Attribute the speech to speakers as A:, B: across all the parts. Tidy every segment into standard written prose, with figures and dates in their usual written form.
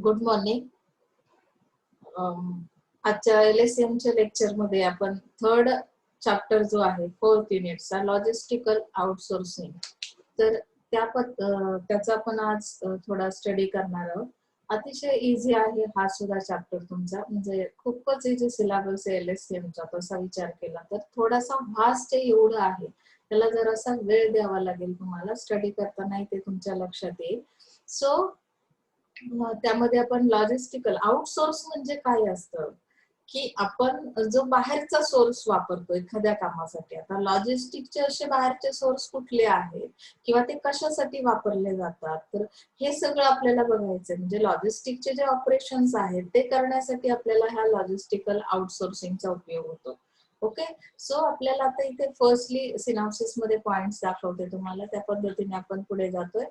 A: Good morning. आजच्या LSM च्या lecture मध्ये आपण थर्ड चॅप्टर जो आहे 4th युनिटचा लॉजिस्टिकल आउटसोर्सिंग, तर त्याचा आपण आज थोडा स्टडी करणार आहोत. अतिशय इझी आहे हा सुद्धा चॅप्टर तुमचा, म्हणजे खूपच इझी सिलेबस आहे LSM चा. तसा विचार केला तर थोडासा व्हास्ट एवढं आहे, त्याला जरासा वेळ द्यावा लागेल तुम्हाला स्टडी करताना, ते तुमच्या लक्षात येईल. सो त्यामध्ये आपण लॉजिस्टिकल आउटसोर्स म्हणजे काय असतं की आपण जो बाहेरचा सोर्स वापरतो एखाद्या कामासाठी. आता लॉजिस्टिकचे असे बाहेरचे सोर्स कुठले आहेत किंवा ते कशासाठी वापरले जातात, तर हे सगळं आपल्याला बघायचं. म्हणजे लॉजिस्टिकचे जे ऑपरेशन्स आहेत ते करण्यासाठी आपल्याला ह्या लॉजिस्टिकल आउटसोर्सिंगचा उपयोग होतो. ओके, सो आपल्याला आता इथे फर्स्टली सिनॉप्सिस मध्ये पॉइंट्स दाखवते तुम्हाला, त्या पद्धतीने आपण पुढे जातोय.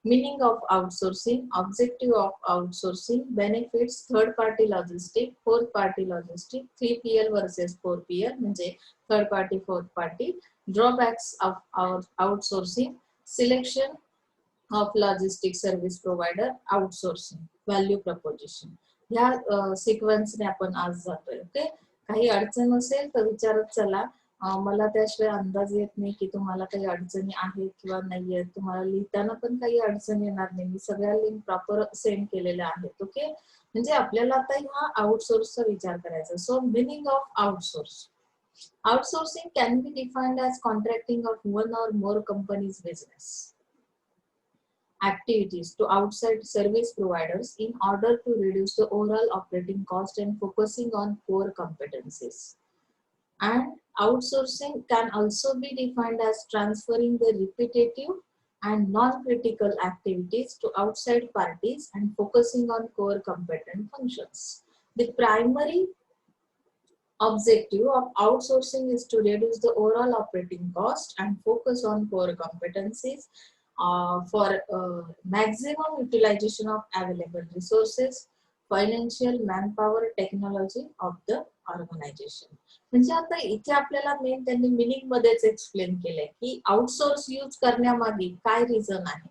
A: Meaning of outsourcing, objective of outsourcing, benefits, third party logistic, fourth party logistic, 3PL versus 4PL म्हणजे third party fourth party, drawbacks of outsourcing, selection of logistic service provider, outsourcing, value preposition. ह्या सिक्वेन्सने आपण आज जातोय. Okay, काही अडचण असेल तर विचारत चला. मला त्याशिवाय अंदाज येत नाही की तुम्हाला काही अडचणी आहेत किंवा नाही आहेत. तुम्हाला लिहिताना पण काही अडचण येणार नाही. मी सगळ्या लिंक प्रॉपर सेंड केलेल्या आहेत. ओके, म्हणजे आपल्याला आता ह्या आउटसोर्सचा विचार करायचा. So meaning of outsource. Outsourcing can be defined as contracting of one or more companies' business activities to outside service providers in order to reduce the overall operating cost and focusing on core competencies. And outsourcing can also be defined as transferring the repetitive and non-critical activities to outside parties and focusing on core competent functions. The primary objective of outsourcing is to reduce the overall operating cost and focus on core competencies for maximum utilization of available resources, financial, manpower, technology of the organization. म्हणजे आता इथे आपल्याला main त्यांनी meaning मध्येच explain केलंय की outsource use करण्यामागे काय रिझन आहे.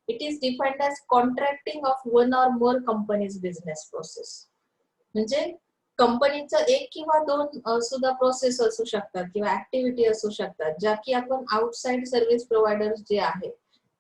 A: It is defined as contracting of one or more companies business process. म्हणजे कंपनीचं एक किंवा दोन सुद्धा प्रोसेस असू शकतात किंवा ऍक्टिव्हिटी असू शकतात, ज्या की आपण आउटसाइड सर्व्हिस प्रोव्हायडर्स जे आहेत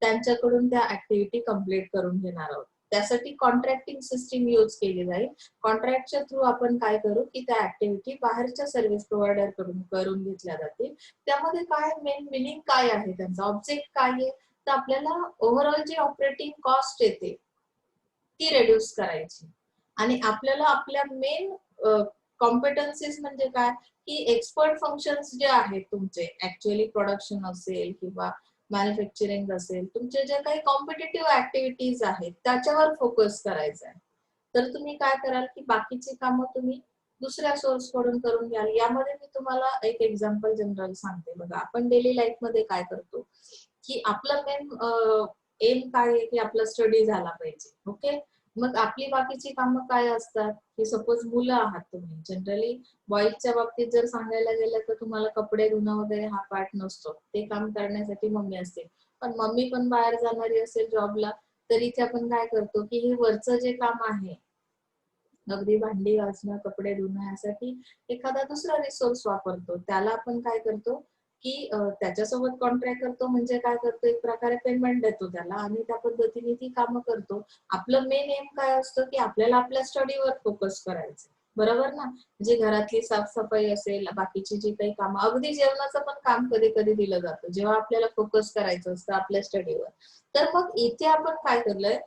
A: त्यांच्याकडून त्या ऍक्टिव्हिटी कम्प्लीट करून घेणार आहोत. त्यासाठी कॉन्ट्रॅक्टिंग सिस्टीम यूज केली जाईल. कॉन्ट्रॅक्टच्या थ्रू आपण काय करू की त्या ऍक्टिव्हिटी बाहेरच्या सर्व्हिस प्रोव्हायडर कडून करून घेतल्या जातील. त्यामध्ये काय मेन मिनिंग काय आहे, त्यांचा ऑब्जेक्ट काय आहे, तर आपल्याला ओव्हरऑल जी ऑपरेटिंग कॉस्ट येते ती रेड्यूस करायची. आणि आपल्याला आपल्या मेन कॉम्पिटन्सीज म्हणजे काय की एक्सपर्ट फंक्शन्स जे आहेत तुमचे, ऍक्च्युअली प्रोडक्शन असेल किंवा मॅन्युफॅक्चरिंग असेल, तुमचे जे काही कॉम्पिटिटिव्ह ऍक्टिव्हिटीज आहेत त्याच्यावर फोकस करायचा आहे. तर तुम्ही काय कराल की बाकीची कामं तुम्ही दुसऱ्या सोर्स कडून करून घ्याल. यामध्ये मी तुम्हाला एक एक्झाम्पल जनरल सांगते. बघा, आपण डेली लाईफ मध्ये काय करतो की आपलं मेन एम काय आहे की आपला स्टडी झाला पाहिजे. ओके, मग आपली बाकीची कामं काय असतात की सपोज मुलं आहात तुम्ही, जनरली बॉईजच्या बाबतीत जर सांगायला गेलं तर तुम्हाला कपडे धुणं वगैरे हा पार्ट नसतो, ते काम करण्यासाठी मम्मी असते. पण मम्मी पण बाहेर जाणारी असेल जॉबला, तर इथे आपण काय करतो की हे वरचं जे काम आहे, अगदी भांडी घासणं, कपडे धुणं, यासाठी एखादा दुसरा रिसोर्स वापरतो. त्याला आपण काय करतो की त्याच्यासोबत कॉन्ट्रॅक्ट करतो. म्हणजे काय करतो, एक प्रकारे पेमेंट देतो त्याला आणि त्या पद्धतीने ती कामं करतो. आपलं मेन एम काय असतं की आपल्याला आपल्या स्टडीवर फोकस करायचं, बरोबर ना. म्हणजे घरातली साफसफाई असेल, बाकीची जी काही कामं, अगदी जेवणाचं पण काम कधी कधी दिलं जातं जेव्हा आपल्याला फोकस करायचं असतं आपल्या स्टडीवर. तर मग इथे आपण काय करलंय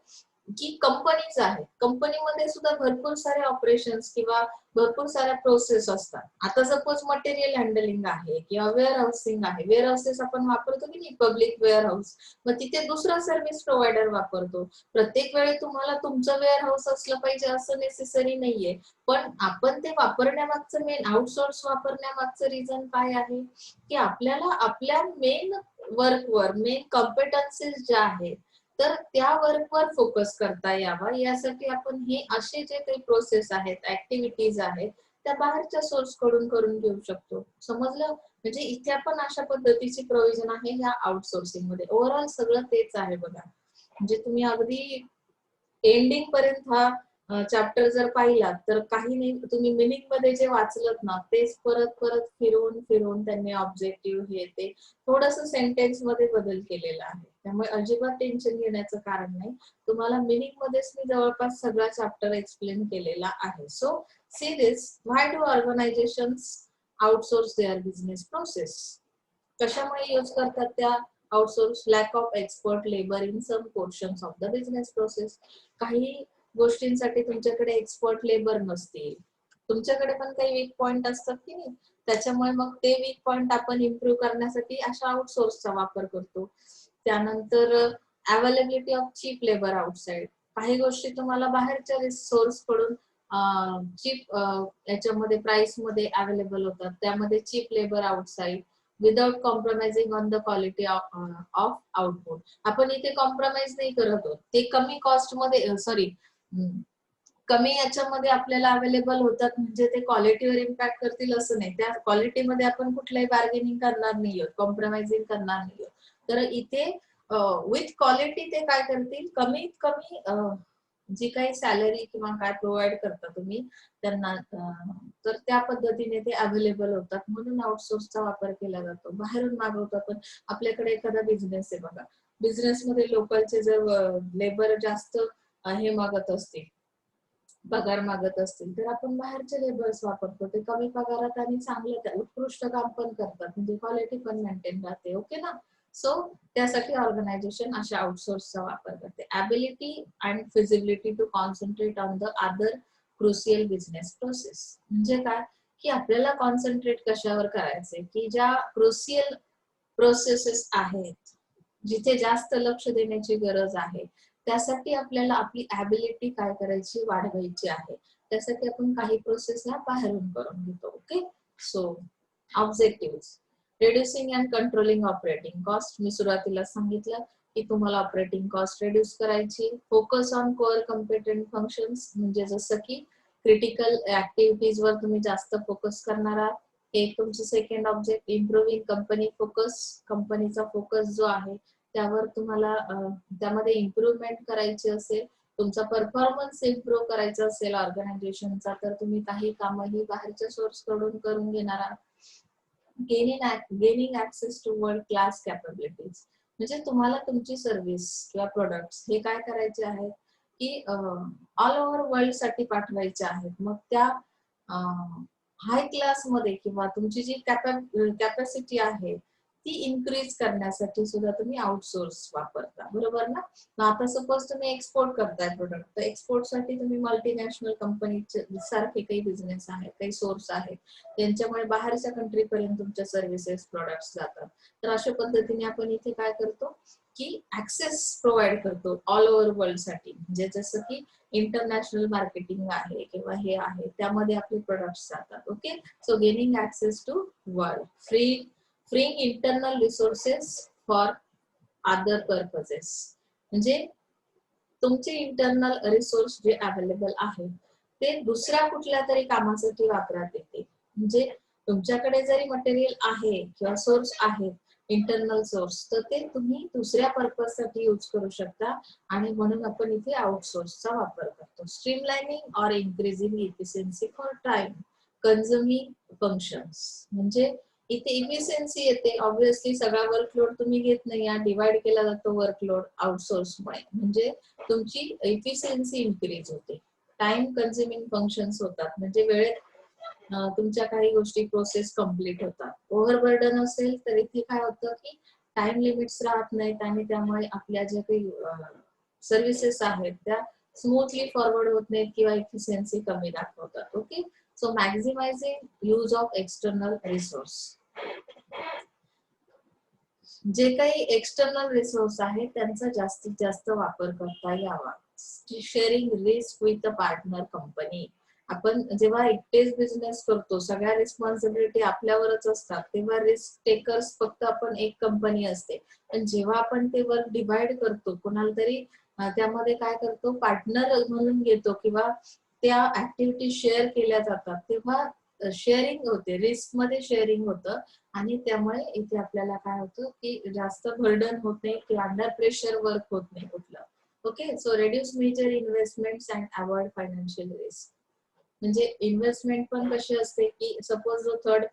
A: की कंपनीज आहेत, कंपनीमध्ये सुद्धा भरपूर सारे ऑपरेशन्स किंवा भरपूर साऱ्या प्रोसेस असतात. आता सपोज मटेरियल हँडलिंग आहे किंवा वेअर हाऊसिंग आहे. वेअर हाऊसेस आपण वापरतो की नाही, पब्लिक वेअर हाऊस, मग तिथे दुसरा सर्व्हिस प्रोव्हायडर वापरतो. प्रत्येक वेळी तुम्हाला तुमचं वेअर हाऊस असलं पाहिजे असं नेसेसरी नाहीये, पण आपण ते वापरण्यामागचं मेन आउटसोर्स वापरण्यामागचं रिझन काय आहे की आपल्याला आपल्या मेन वर्कवर, मेन कॉम्पिटन्सीज ज्या आहेत तर त्या वर्कवर फोकस करता यावा, यासाठी आपण हे असे जे काही प्रोसेस आहेत, ऍक्टिव्हिटीज आहेत, त्या बाहेरच्या सोर्स कडून करून घेऊ शकतो. समजलं. म्हणजे इथे आपण अशा पद्धतीची प्रोव्हिजन आहे ह्या आउटसोर्सिंग मध्ये. ओव्हरऑल सगळं तेच आहे बघा. म्हणजे तुम्ही अगदी एंडिंग पर्यंत हा चॅप्टर जर पाहिला तर काही नाही, तुम्ही मिनिंग मध्ये जे वाचलत ना तेच परत परत फिरवून फिरवून त्यांनी ऑब्जेक्टिव्ह हे ते थोडस सेंटेन्स मध्ये बदल केलेला आहे. त्यामुळे अजिबात टेन्शन घेण्याचं कारण नाही. तुम्हाला मिनिंग मध्येच मी जवळपास सगळा चॅप्टर एक्सप्लेन केलेला आहे. So see this, why do organizations outsource their business process? कशामुळे यूज करतात त्या outsource? Lack of expert labour in some portions of the business process. काही गोष्टींसाठी तुमच्याकडे एक्सपर्ट लेबर नसतील, तुमच्याकडे पण काही वीक पॉइंट असतात की नाही, त्याच्यामुळे मग ते वीक पॉइंट आपण इम्प्रूव्ह करण्यासाठी अशा आउटसोर्सचा वापर करतो. त्यानंतर availability of cheap labour outside. काही गोष्टी तुम्हाला बाहेरच्या रिसोर्स कडून चीप याच्यामध्ये प्राइस मध्ये अवेलेबल होतात, त्यामध्ये cheap labour outside without compromising on the quality of output. आपण इथे कॉम्प्रोमाइज नाही करत आहोत, ते कमी कॉस्ट मध्ये सॉरी कमी याच्यामध्ये आपल्याला अवेलेबल होतात म्हणजे ते क्वालिटीवर इम्पॅक्ट करतील असं नाही. त्या क्वालिटीमध्ये आपण कुठल्याही बार्गेनिंग करणार नाही आहोत, कॉम्प्रोमाइजिंग करणार नाही आहोत. तर इथे विथ क्वालिटी ते काय करतील, कमीत कमी जी काही सॅलरी किंवा काय प्रोव्हाइड करता तुम्ही त्यांना, तर त्या पद्धतीने ते अवेलेबल होतात. म्हणून आउटसोर्सचा वापर केला जातो. बाहेरून मागवतो आपण. आपल्याकडे एखादा बिझनेस आहे बघा, बिझनेसमध्ये लोकलचे जर लेबर जास्त हे मागत असतील, पगार मागत असतील, तर आपण बाहेरचे लेबर्स वापरतो. ते कमी पगारात आणि चांगलं उत्कृष्ट काम पण करतात, म्हणजे क्वालिटी पण मेंटेन राहते. ओके ना? सो त्यासाठी ऑर्गनायझेशन अशा आउटसोर्सचा वापर करते. Ability and feasibility to concentrate on the other crucial business process. म्हणजे काय की आपल्याला कॉन्सन्ट्रेट कशावर करायचंय, की ज्या क्रुशियल प्रोसेसेस आहेत, जिथे जास्त लक्ष देण्याची गरज आहे, त्यासाठी आपल्याला आपली ॲबिलिटी काय करायची, वाढवायची आहे. त्यासाठी आपण काही प्रोसेस ह्या बाहेरून करून घेतो. Okay. So objective, reducing and controlling operating cost. मी सुरुवातीला सांगितलं की तुम्हाला ऑपरेटिंग कॉस्ट रिड्यूस करायची. Focus on core competent functions, म्हणजे जसं की क्रिटिकल ऍक्टिव्हिटीज वर तुम्ही जास्त फोकस करणार आहात. एक तुमचं second object. Improving company focus, कंपनीचा फोकस जो आहे त्यावर तुम्हाला त्यामध्ये इम्प्रूव्हमेंट करायची असेल, तुमचा परफॉर्मन्स इम्प्रूव्ह करायचा असेल ऑर्गनायझेशनचा, तर तुम्ही काही कामही बाहेरच्या सोर्स कडून करून घेणार आहात. Gaining access to world class capabilities, म्हणजे तुम्हाला तुमची सर्व्हिस किंवा प्रोडक्ट्स हे काय करायचे आहेत की ऑल ओव्हर वर्ल्ड साठी पाठवायचे आहेत. मग त्या हाय क्लास मध्ये किंवा तुमची जी कॅपॅसिटी आहे ती इन्क्रीज करण्यासाठी सुद्धा तुम्ही आउटसोर्स वापरता, बरोबर ना? आता सपोज तुम्ही एक्सपोर्ट करताय प्रोडक्ट, तर एक्सपोर्ट साठी तुम्ही मल्टीनॅशनल कंपनीचे सारखे काही बिझनेस आहेत, काही सोर्स आहेत, त्यांच्यामुळे बाहेरच्या कंट्री पर्यंत तुमच्या सर्व्हिसेस प्रोडक्ट्स जातात. तर अशा पद्धतीने आपण इथे काय करतो की ऍक्सेस प्रोव्हाइड करतो ऑल ओव्हर वर्ल्ड साठी. म्हणजे जसं की इंटरनॅशनल मार्केटिंग आहे किंवा हे आहे, त्यामध्ये आपले प्रोडक्ट्स जातात. Okay. So gaining access to world, freeing internal resources for other purposes, म्हणजे तुमचे इंटरनल रिसोर्स जे अवेलेबल आहेत ते दुसऱ्या कुठल्या तरी कामासाठी वापरात येते. म्हणजे तुमच्याकडे जरी मटेरियल आहे किंवा सोर्स आहे इंटरनल सोर्स, तर ते तुम्ही दुसऱ्या पर्पज साठी यूज करू शकता, आणि म्हणून आपण इथे आउटसोर्सचा वापर करतो. Streamlining or increasing efficiency for time consuming functions, म्हणजे इथे इफिशियन्सी येते. ऑब्व्हियसली सगळा वर्कलोड तुम्ही घेत नाही, डिवाइड केला जातो वर्कलोड आउटसोर्समुळे, म्हणजे तुमची इफिशियन्सी इन्क्रीज होते. टाइम कन्झ्युमिंग फंक्शन्स होतात, म्हणजे वेळेत तुमच्या काही गोष्टी प्रोसेस कम्प्लीट होतात. ओव्हरबर्डन असेल तर इथे काय होतं की टाइम लिमिट्स राहत नाहीत, आणि त्यामुळे आपल्या ज्या काही सर्व्हिसेस आहेत त्या स्मूथली फॉरवर्ड होत नाहीत किंवा इफिशियन्सी कमी दाखवतात. Okay. So maximising use of external resource, जे काही एक्सटर्नल रिसोर्स आहे त्यांचा जास्तीत जास्त वापर करता यावा. Sharing risk with a partner company, आपण जेव्हा एकटेच बिझनेस करतो, सगळ्या रिस्पॉन्सिबिलिटी आपल्यावरच असतात, तेव्हा रिस्क टेकर्स फक्त आपण एक कंपनी असते. पण जेव्हा आपण ते वर्क डिवाइड करतो, कोणाला तरी त्यामध्ये काय करतो, पार्टनर म्हणून घेतो किंवा त्या ऍक्टिव्हिटी शेअर केल्या जातात, तेव्हा शेअरिंग होते, रिस्क मध्ये शेअरिंग होतं, आणि त्यामुळे इथे आपल्याला काय होतं की जास्त बर्डन होत नाही किंवा अंडर प्रेशर वर्क होत नाही कुठलं. Okay. So reduce major investments and avoid financial risk. म्हणजे इन्व्हेस्टमेंट पण कशी असते की सपोज जो थर्ड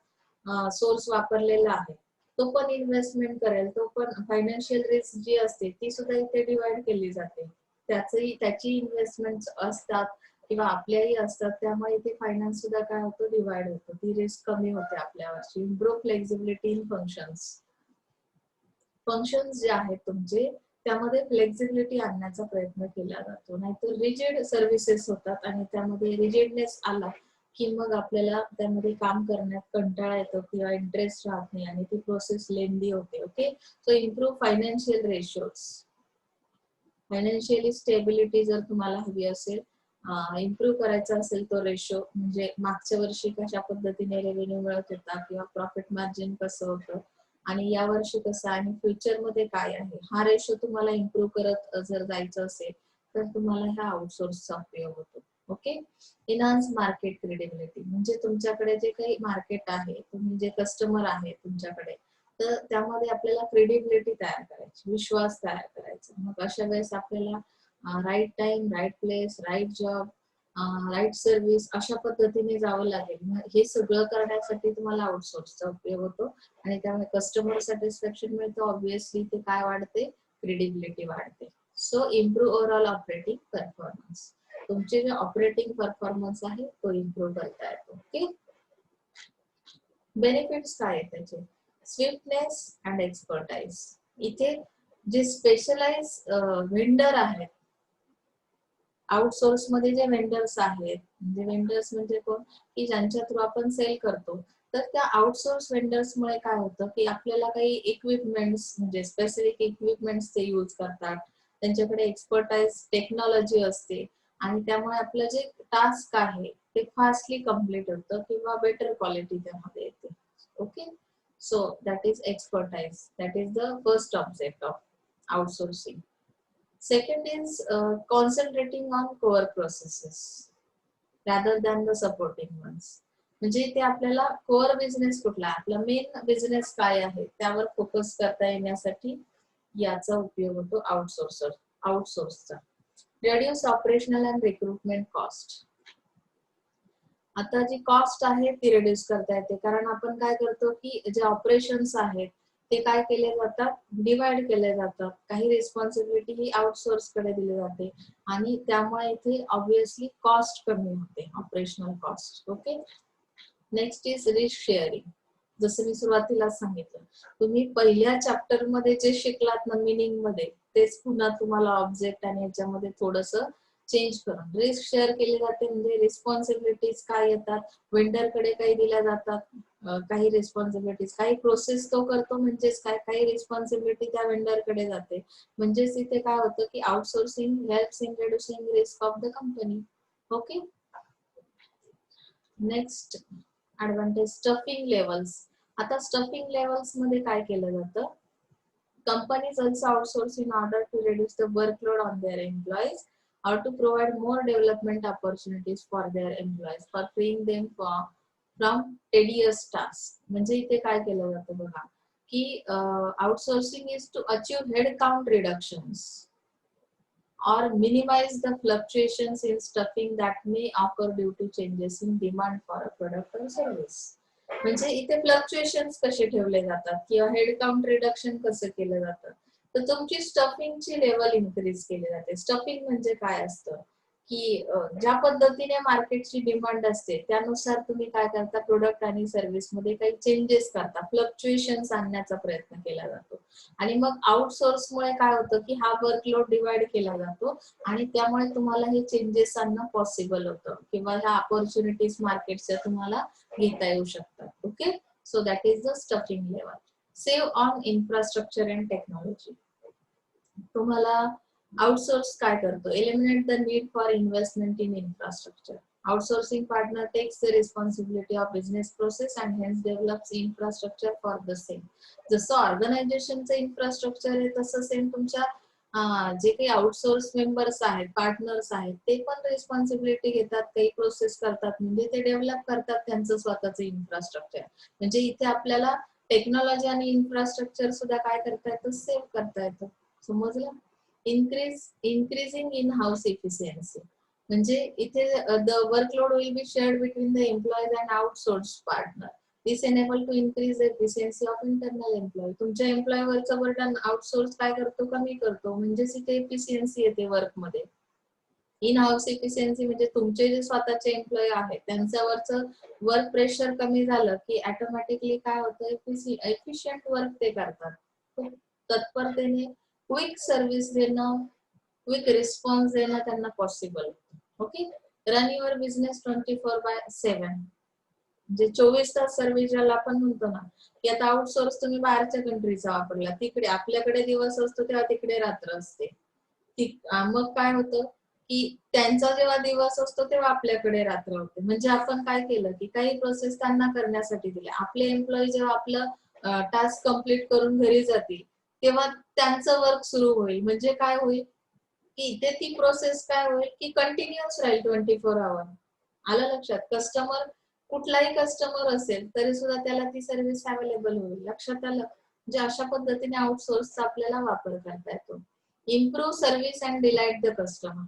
A: सोर्स वापरलेला आहे तो पण इन्व्हेस्टमेंट करेल, तो पण फायनान्शियल रिस्क जी असते ती सुद्धा इथे डिवाइड केली जाते. त्याची इन्व्हेस्टमेंट असतात किंवा आपल्याही असतात, त्यामुळे इथे फायनान्स सुद्धा काय होतो, डिवाइड होतो. ती रिस्क कमी होते आपल्यावरची. Improve flexibility in functions. Functions जे आहेत तुमचे त्यामध्ये फ्लेक्झिबिलिटी आणण्याचा प्रयत्न केला जातो. नाहीतर रिजिड सर्व्हिसेस होतात आणि त्यामध्ये रिजिडनेस आला की मग आपल्याला त्यामध्ये काम करण्यात कंटाळा येतो किंवा इंटरेस्ट राहत नाही आणि ती प्रोसेस लेंदी होते. Okay. So improve financial ratios. Financially stability जर तुम्हाला हवी असेल, इम्प्रूव्ह करायचा असेल तो रेशो, म्हणजे मागच्या वर्षी कशा पद्धतीने रेव्हेन्यू मिळत होता किंवा प्रॉफिट मार्जिन कसं होतं आणि या वर्षी कसं आणि फ्युचर मध्ये काय आहे, हा रेशो तुम्हाला इम्प्रूव्ह करत जर जायचं असेल तर तुम्हाला ह्या आउटसोर्सचा उपयोग होतो. ओके. Enhance market credibility. म्हणजे तुमच्याकडे जे काही मार्केट आहे, तुम्ही जे कस्टमर आहे तुमच्याकडे, तर त्यामध्ये आपल्याला क्रेडिबिलिटी तयार करायची, विश्वास तयार करायचा. मग अशा वेळेस आपल्याला right time, right place, right job, right service अशा पद्धतीने जावं लागेल. मग हे सगळं करण्यासाठी तुम्हाला आउटसोर्सचा उपयोग होतो आणि त्यामुळे कस्टमर सॅटिस्फॅक्शन मिळतं. ऑब्विसली ते काय वाढते, क्रेडिबिलिटी वाढते. So improve overall operating performance. तुमचे जे ऑपरेटिंग परफॉर्मन्स आहे तो इम्प्रूव्ह करता येतो. ओके. बेनिफिट्स काय आहेत त्याचे? Swiftness and expertise. इथे जे स्पेशलाइज वेंडर आहेत, आउटसोर्स मध्ये जे वेंडर्स आहेत, म्हणजे वेंडर्स म्हणजे कोण की ज्यांच्या थ्रू आपण सेल करतो, तर त्या आउटसोर्स वेंडर्स मुळे काय होतं की आपल्याला काही इक्विपमेंट्स, म्हणजे स्पेसिफिक इक्विपमेंट्स ते यूज करतात, त्यांच्याकडे एक्सपर्टाइज टेक्नॉलॉजी असते आणि त्यामुळे आपलं जे टास्क आहे ते फास्टली कम्प्लीट होतं किंवा बेटर क्वालिटी त्यामध्ये येते. Okay. So that is expertise. That is the first object of outsourcing. Second is concentrating on core processes rather than the supporting ones. म्हणजे ते आपल्याला कोर बिझनेस कुठला, आपला मेन बिझनेस काय आहे त्यावर फोकस करता येण्यासाठी याचा उपयोग होतो आउटसोर्सचा. Reduce operational and recruitment cost. आता जी कॉस्ट आहे ती रिड्यूस करता येते, कारण आपण काय करतो की जे ऑपरेशन्स आहेत ते काय केले जातात, डिवाइड केले जातात. काही रिस्पॉन्सिबिलिटी ही आउटसोर्स कडे दिली जाते आणि त्यामुळे इथे ऑब्विसली कॉस्ट कमी होते, operational cost. Okay. Next is risk sharing. जसं मी सुरुवातीला सांगितलं, तुम्ही पहिल्या चॅप्टर मध्ये जे शिकलात ना मिनिंग मध्ये, तेच पुन्हा तुम्हाला ऑब्जेक्ट आणि याच्यामध्ये थोडस चेंज करून रिस्क शेअर केली जाते. म्हणजे रिस्पॉन्सिबिलिटीज काय येतात, वेंडर कडे काही दिल्या जातात, काही रिस्पॉन्सिबिलिटीज, काही प्रोसेस तो करतो म्हणजेच काय, काही रिस्पॉन्सिबिलिटी त्या वेंडर कडे जाते. म्हणजेच इथे काय होतं की outsourcing helps in reducing risk of the company. Okay. Next advantage, stuffing levels. आता स्टफिंग लेवल्स मध्ये काय केलं जातं, companies also outsource in order to reduce the workload on their employees or to provide more development opportunities for their employees for freeing them from tedious tasks. म्हणजे इथे काय केलं जातं बघा की outsourcing is to achieve head count reductions or minimize the fluctuations in stuffing that may occur due to changes in demand for a product or service. म्हणजे इथे fluctuations कसे ठेवले जातात किंवा हेड काउंट रिडक्शन कसं केलं जातं, तर तुमची स्टफिंगची लेवल इन्क्रीज केली जाते. स्टफिंग म्हणजे काय असतं की ज्या पद्धतीने मार्केटची डिमांड असते त्यानुसार तुम्ही काय करता, प्रोडक्ट आणि सर्व्हिस मध्ये काही चेंजेस करता, फ्लक्च्युएशन्स आणण्याचा प्रयत्न केला जातो. आणि मग आउटसोर्स मुळे काय होतं की हा वर्कलोड डिवाइड केला जातो आणि त्यामुळे तुम्हाला हे चेंजेस आणणं पॉसिबल होतं किंवा ह्या ऑपॉर्च्युनिटीज मार्केटच्या तुम्हाला घेता येऊ शकतात. Okay. So that is the stuffing level. Save on infrastructure and technology. तुम्हाला आउटसोर्स काय करतो, eliminate the need for investment in infrastructure. Outsourcing partner takes the responsibility of business process and hence develops infrastructure for the same. जसं ऑर्गनायझेशनचं infrastructure आहे तसं same तुमच्या जे काही outsource members आहेत, पार्टनर्स आहेत, ते पण रिस्पॉन्सिबिलिटी घेतात, काही प्रोसेस करतात, म्हणजे ते डेव्हलप करतात त्यांचं स्वतःचं इन्फ्रास्ट्रक्चर. म्हणजे इथे आपल्याला टेक्नॉलॉजी आणि इन्फ्रास्ट्रक्चर सुद्धा काय करता येतं, सेव्ह करता येतं. समजलं. increasing in house efficiency. म्हणजे इथे the workload will be shared between the employees and outsourced partner. This enable to increase the efficiency of internal employee. तुमच्या एम्प्लॉय वरचं बर्डन आउटसोर्स काय करतो, कमी करतो, म्हणजेच इथे एफिशियन्सी येते वर्क मध्ये. इन हाऊस एफिशियन्सी म्हणजे तुमचे जे स्वतःचे एम्प्लॉय आहेत त्यांच्यावरचं वर्क प्रेशर कमी झालं की ऑटोमॅटिकली काय होतं, एफिशियंट वर्क ते करतात. खूप तत्परतेने क्विक सर्व्हिस देणं, क्विक रिस्पॉन्स देणं त्यांना possible. Okay, run your business 24/7 म्हणजे 24 तास सर्व्हिस ज्याला आपण म्हणतो ना, की आता आउटसोर्स तुम्ही बाहेरच्या कंट्रीचा वापरला, तिकडे आपल्याकडे दिवस असतो तेव्हा तिकडे रात्र असते. मग काय होतं की त्यांचा जेव्हा दिवस असतो तेव्हा आपल्याकडे रात्र होते. म्हणजे आपण काय केलं की काही प्रोसेस त्यांना करण्यासाठी दिल्या. आपले एम्प्लॉई जेव्हा आपलं टास्क कम्प्लीट करून घरी जातील तेव्हा त्यांचं वर्क सुरू होईल. म्हणजे काय होईल की इथे ती प्रोसेस काय होईल की कंटिन्युअस राहील 24 आवर. आलं लक्षात? कस्टमर कुठलाही कस्टमर असेल तरी सुद्धा त्याला ती सर्व्हिस अवेलेबल होईल. लक्षात आलं? म्हणजे अशा पद्धतीने आउटसोर्सचा आपल्याला वापर करता येतो. Improve service and delight the customer.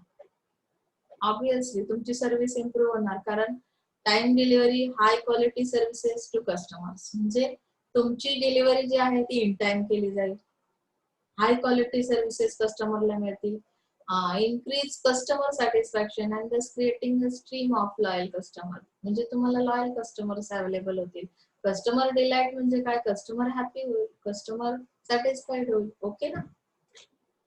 A: Obviously तुमची सर्व्हिस इम्प्रूव्ह होणार, कारण time delivery, high quality services to customers. म्हणजे तुमची डिलिव्हरी जी आहे ती इन टाइम केली जाईल, हाय क्वालिटी सर्व्हिसेस कस्टमरला मिळतील, इन्क्रीज कस्टमर सॅटिस्फॅक्शन अँड दस creating a stream of loyal customer. म्हणजे तुम्हाला लॉयल कस्टमर्स अवेलेबल होतील. कस्टमर डिलाइट म्हणजे काय, कस्टमर हॅपी होईल, कस्टमर सॅटिस्फाईड होईल. ओके ना,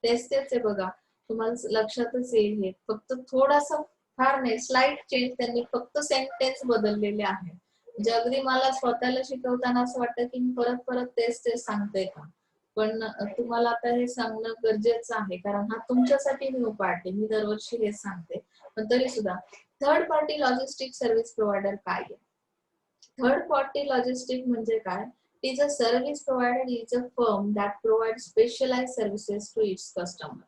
A: तेच आहे बघा, तुम्हाला लक्षातच येईल. हे फक्त थोडासा, फार नाही, स्लाइट चेंज, त्यांनी फक्त सेंटेन्स बदललेले आहे. म्हणजे अगदी मला स्वतःला शिकवताना असं वाटतं की मी परत परत तेच सांगते का, पण तुम्हाला आता हे सांगणं गरजेचं आहे, कारण हा तुमच्यासाठी न्यू पार्ट आहे. मी दरवर्षी हेच सांगते, पण तरी सुद्धा third party logistic service provider काय आहे? थर्ड पार्टी लॉजिस्टिक म्हणजे काय? It is a service provider is a firm that provides specialized services to its customer.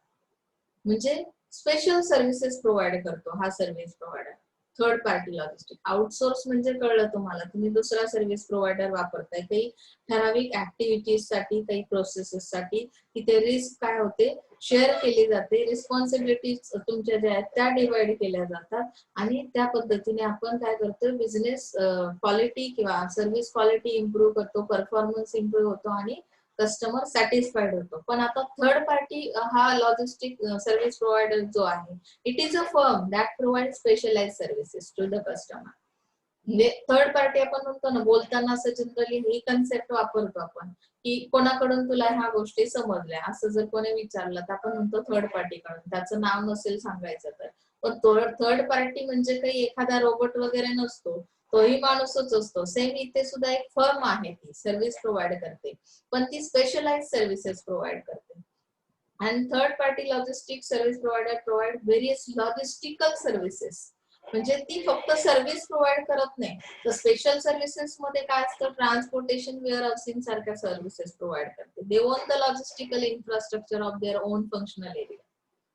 A: म्हणजे स्पेशल सर्व्हिसेस प्रोव्हाइड करतो हा service provider. Third party logistic. Outsource म्हणजे कळलं तुम्हाला, तुम्ही दुसरा सर्व्हिस प्रोव्हायडर वापरताय काही ठराविक ऍक्टिव्हिटीज साठी, काही प्रोसेसेस साठी. तिथे रिस्क काय होते, शेअर केली जाते, रिस्पॉन्सिबिलिटीज तुमच्या ज्या आहेत त्या डिवाइड केल्या जातात, आणि त्या पद्धतीने आपण काय करतो, बिझनेस क्वालिटी किंवा सर्व्हिस क्वालिटी इम्प्रूव्ह करतो, परफॉर्मन्स इम्प्रूव्ह होतो आणि कस्टमर सॅटिस्फाईड होतो. पण आता थर्ड पार्टी हा लॉजिस्टिक सर्व्हिस प्रोव्हायडर जो आहे, it is a firm that provide specialize services to the customer. म्हणजे थर्ड पार्टी आपण म्हणतो ना, बोलताना असं जनरली ही कन्सेप्ट वापरतो आपण, की कोणाकडून तुला ह्या गोष्टी समजल्या असं जर कोणी विचारलं तर आपण म्हणतो थर्ड पार्टी कडून, त्याचं नाव नसेल सांगायचं तर. पण थर्ड पार्टी म्हणजे काही एखादा रोबोट वगैरे नसतो, तोही माणूसच असतो. सेम इथे सुद्धा एक फर्म आहे, ती सर्व्हिस प्रोव्हाइड करते, पण ती स्पेशलाइज सर्व्हिसेस प्रोव्हाइड करते. आणि third party logistic service provider provide various logistical services. म्हणजे ती फक्त सर्व्हिस प्रोव्हाइड करत नाही, तर स्पेशल सर्व्हिसेस मध्ये काय असतं, ट्रान्सपोर्टेशन, वेअरहाउसिंग सारख्या सर्व्हिसेस प्रोव्हाइड करते. They own the logistical infrastructure of their own functional area.